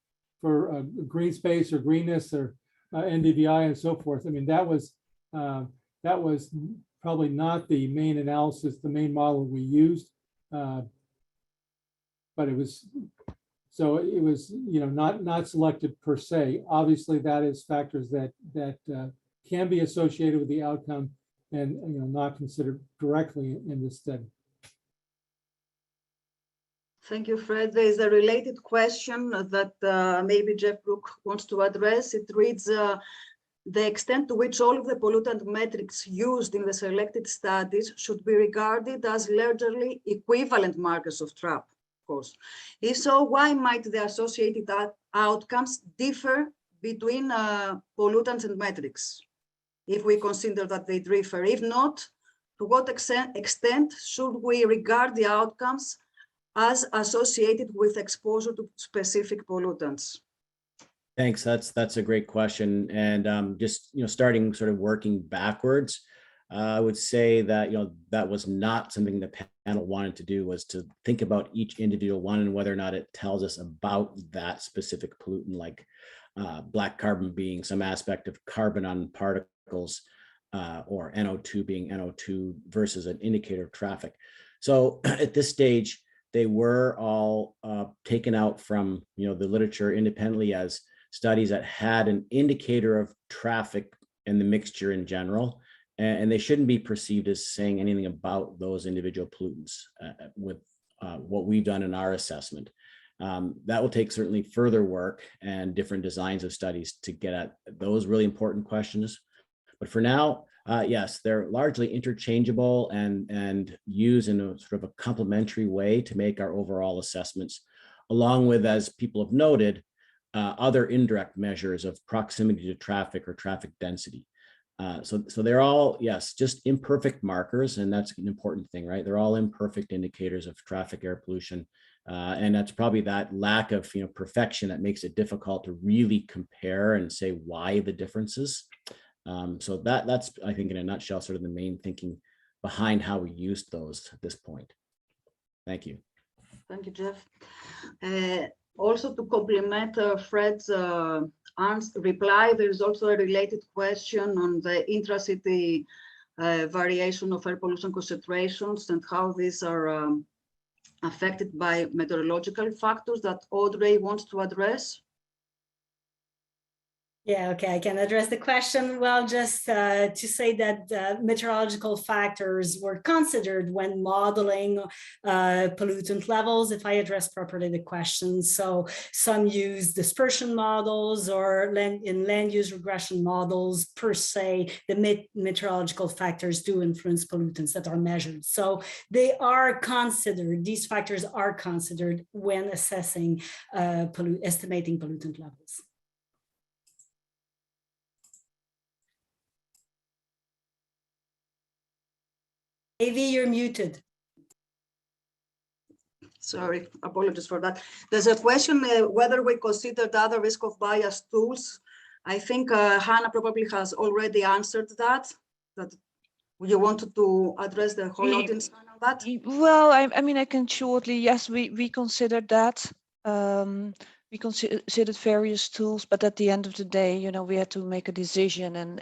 green space or greenness or NDVI and so forth, I mean, that was probably not the main analysis, the main model we used. But it was, not selected per se. Obviously, that is factors that can be associated with the outcome and not considered directly in this study. Thank you, Fred. There is a related question that maybe Jeff Brook wants to address. It reads, the extent to which all of the pollutant metrics used in the selected studies should be regarded as largely equivalent markers of TRAP, of course. If so, why might the associated outcomes differ between pollutants and metrics, if we consider that they differ? If not, to what extent should we regard the outcomes as associated with exposure to specific pollutants? Thanks. That's a great question. And just starting sort of working backwards, I would say that that was not something the panel wanted to do, was to think about each individual one and whether or not it tells us about that specific pollutant, like black carbon being some aspect of carbon on particles, or NO2 being NO2 versus an indicator of traffic. So at this stage, they were all taken out from the literature independently as studies that had an indicator of traffic and the mixture in general, and they shouldn't be perceived as saying anything about those individual pollutants with what we've done in our assessment. That will take certainly further work and different designs of studies to get at those really important questions. But for now, yes, they're largely interchangeable and used in a sort of a complementary way to make our overall assessments, along with, as people have noted, other indirect measures of proximity to traffic or traffic density. So they're all, yes, just imperfect markers, and that's an important thing, right? They're all imperfect indicators of traffic air pollution. And that's probably that lack of perfection that makes it difficult to really compare and say why the differences. So that's, I think, in a nutshell, sort of the main thinking behind how we used those at this point. Thank you. Thank you, Jeff. Also, to complement Fred's reply, there is also a related question on the intracity variation of air pollution concentrations and how these are affected by meteorological factors that Audrey wants to address. Yeah, okay, I can address the question. Well, just to say that meteorological factors were considered when modeling pollutant levels, if I address properly the question. So some use dispersion models or in land use regression models per se, the meteorological factors do influence pollutants that are measured. So they are considered, these factors are considered when assessing, estimating pollutant levels. AV, you're muted. Sorry, apologies for that. There's a question whether we considered other risk of bias tools. I think Hannah probably has already answered that. That you wanted to address the whole audience on that? Well, I mean, I can shortly, yes, we considered that. We considered various tools, but at the end of the day, we had to make a decision, and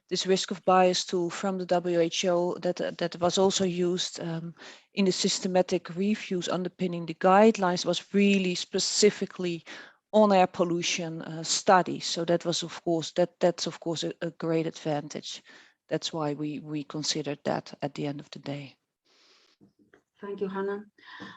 this risk of bias tool from the WHO that was also used in the systematic reviews underpinning the guidelines was really specifically on air pollution studies. So that was, of course, that's of course a great advantage. That's why we considered that at the end of the day. Thank you, Hannah.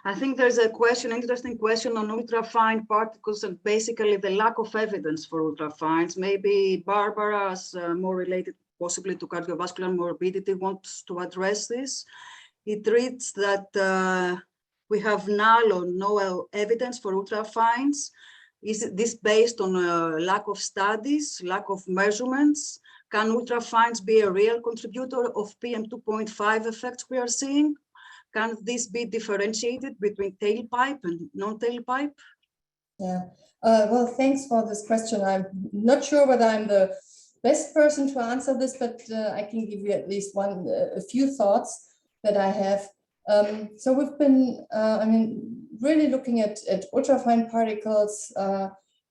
I think there's a question, interesting question on ultrafine particles and basically the lack of evidence for ultrafines. Maybe Barbara, as more related possibly to cardiovascular morbidity, wants to address this. It reads that we have null or no evidence for ultrafines. Is this based on a lack of studies, lack of measurements? Can ultrafines be a real contributor of PM2.5 effects we are seeing? Can this be differentiated between tailpipe and non-tailpipe? Yeah, well, thanks for this question. I'm not sure whether I'm the best person to answer this, but I can give you at least a few thoughts that I have. So we've been, really looking at ultrafine particles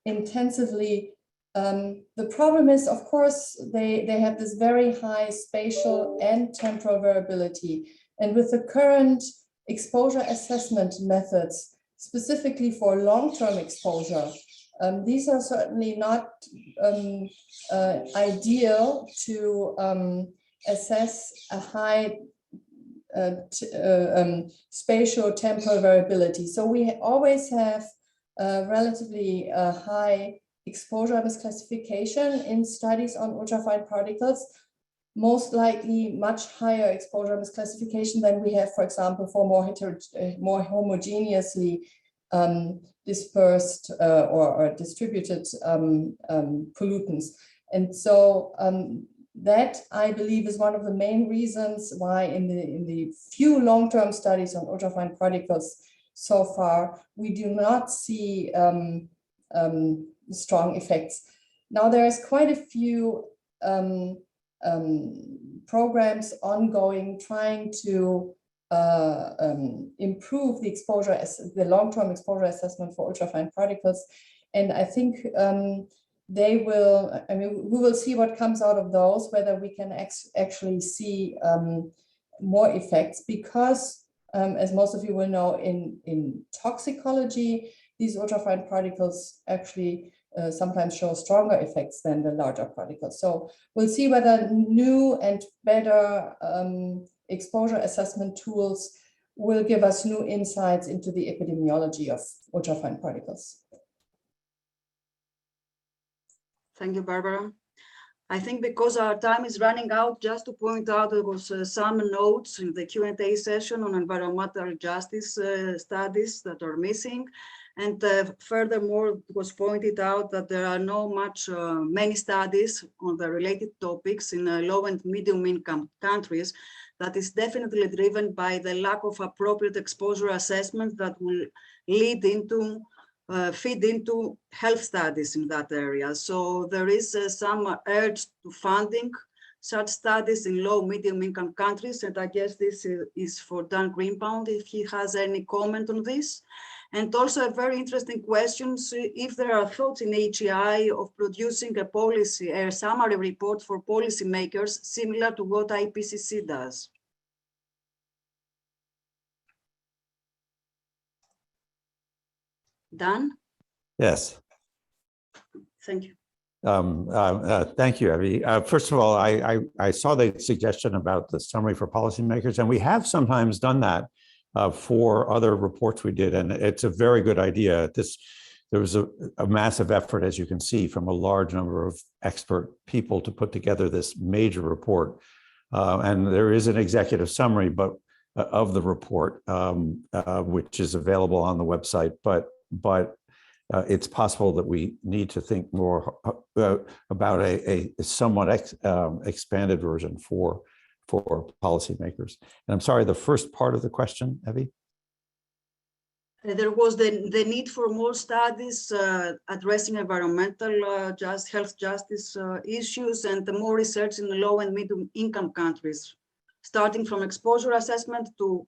intensively. The problem is, of course, they have this very high spatial and temporal variability. And with the current exposure assessment methods, specifically for long-term exposure, these are certainly not ideal to assess a high spatial temporal variability. So we always have relatively high exposure misclassification in studies on ultrafine particles, most likely much higher exposure misclassification than we have, for example, for more homogeneously dispersed or distributed pollutants. And so that, I believe, is one of the main reasons why in the few long-term studies on ultrafine particles so far, we do not see strong effects. Now, there's quite a few programs ongoing trying to improve the exposure, the long-term exposure assessment for ultrafine particles. And I think they will, we will see what comes out of those, whether we can actually see more effects, because as most of you will know, in toxicology, these ultrafine particles actually sometimes show stronger effects than the larger particles. So we'll see whether new and better exposure assessment tools will give us new insights into the epidemiology of ultrafine particles. Thank you, Barbara. I think because our time is running out, just to point out, there was some notes in the Q&A session on environmental justice studies that are missing. And furthermore, it was pointed out that there are many studies on the related topics in low and medium income countries. That is definitely driven by the lack of appropriate exposure assessment that will lead into feed into health studies in that area. So there is some urge to funding such studies in low, medium income countries. And I guess this is for Dan Greenbaum, if he has any comment on this. And also a very interesting question, if there are thoughts in HEI of producing a summary report for policymakers similar to what IPCC does. Dan? Yes. Thank you. Thank you, Evie. First of all, I saw the suggestion about the summary for policymakers, and we have sometimes done that for other reports we did, and it's a very good idea. There was a massive effort, as you can see, from a large number of expert people to put together this major report, and there is an executive summary, of the report, which is available on the website, but it's possible that we need to think more about a somewhat expanded version for policymakers. And I'm sorry, the first part of the question, Evie? There was the need for more studies addressing environmental health justice issues, and more research in low and middle income countries, starting from exposure assessment to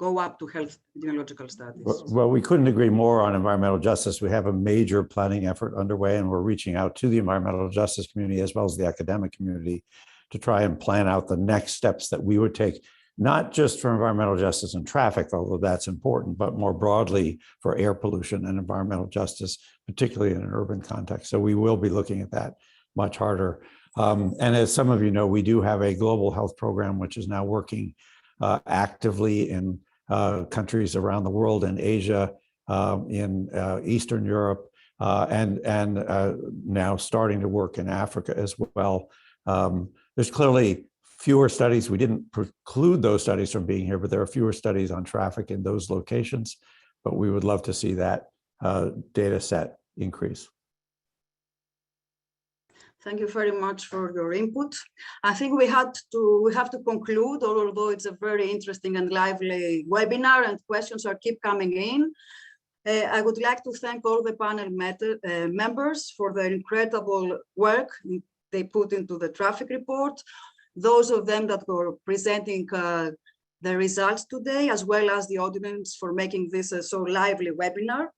go up to health epidemiological studies. Well, we couldn't agree more on environmental justice. We have a major planning effort underway, and we're reaching out to the environmental justice community as well as the academic community to try and plan out the next steps that we would take, not just for environmental justice and traffic, although that's important, but more broadly for air pollution and environmental justice, particularly in an urban context. So we will be looking at that much harder. And as some of you know, we do have a global health program, which is now working actively in countries around the world, in Asia, in Eastern Europe, and now starting to work in Africa as well. There's clearly fewer studies. We didn't preclude those studies from being here, but there are fewer studies on traffic in those locations. But we would love to see that data set increase. Thank you very much for your input. I think we have to conclude, although it's a very interesting and lively webinar and questions keep coming in. I would like to thank all the panel members for the incredible work they put into the traffic report, those of them that were presenting the results today, as well as the audience for making this a so lively webinar.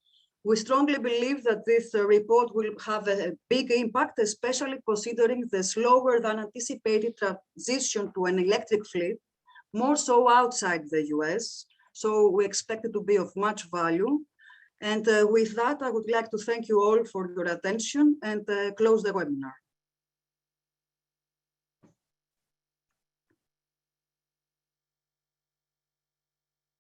We strongly believe that this report will have a big impact, especially considering the slower than anticipated transition to an electric fleet, more so outside the US. So we expect it to be of much value. And with that, I would like to thank you all for your attention and close the webinar.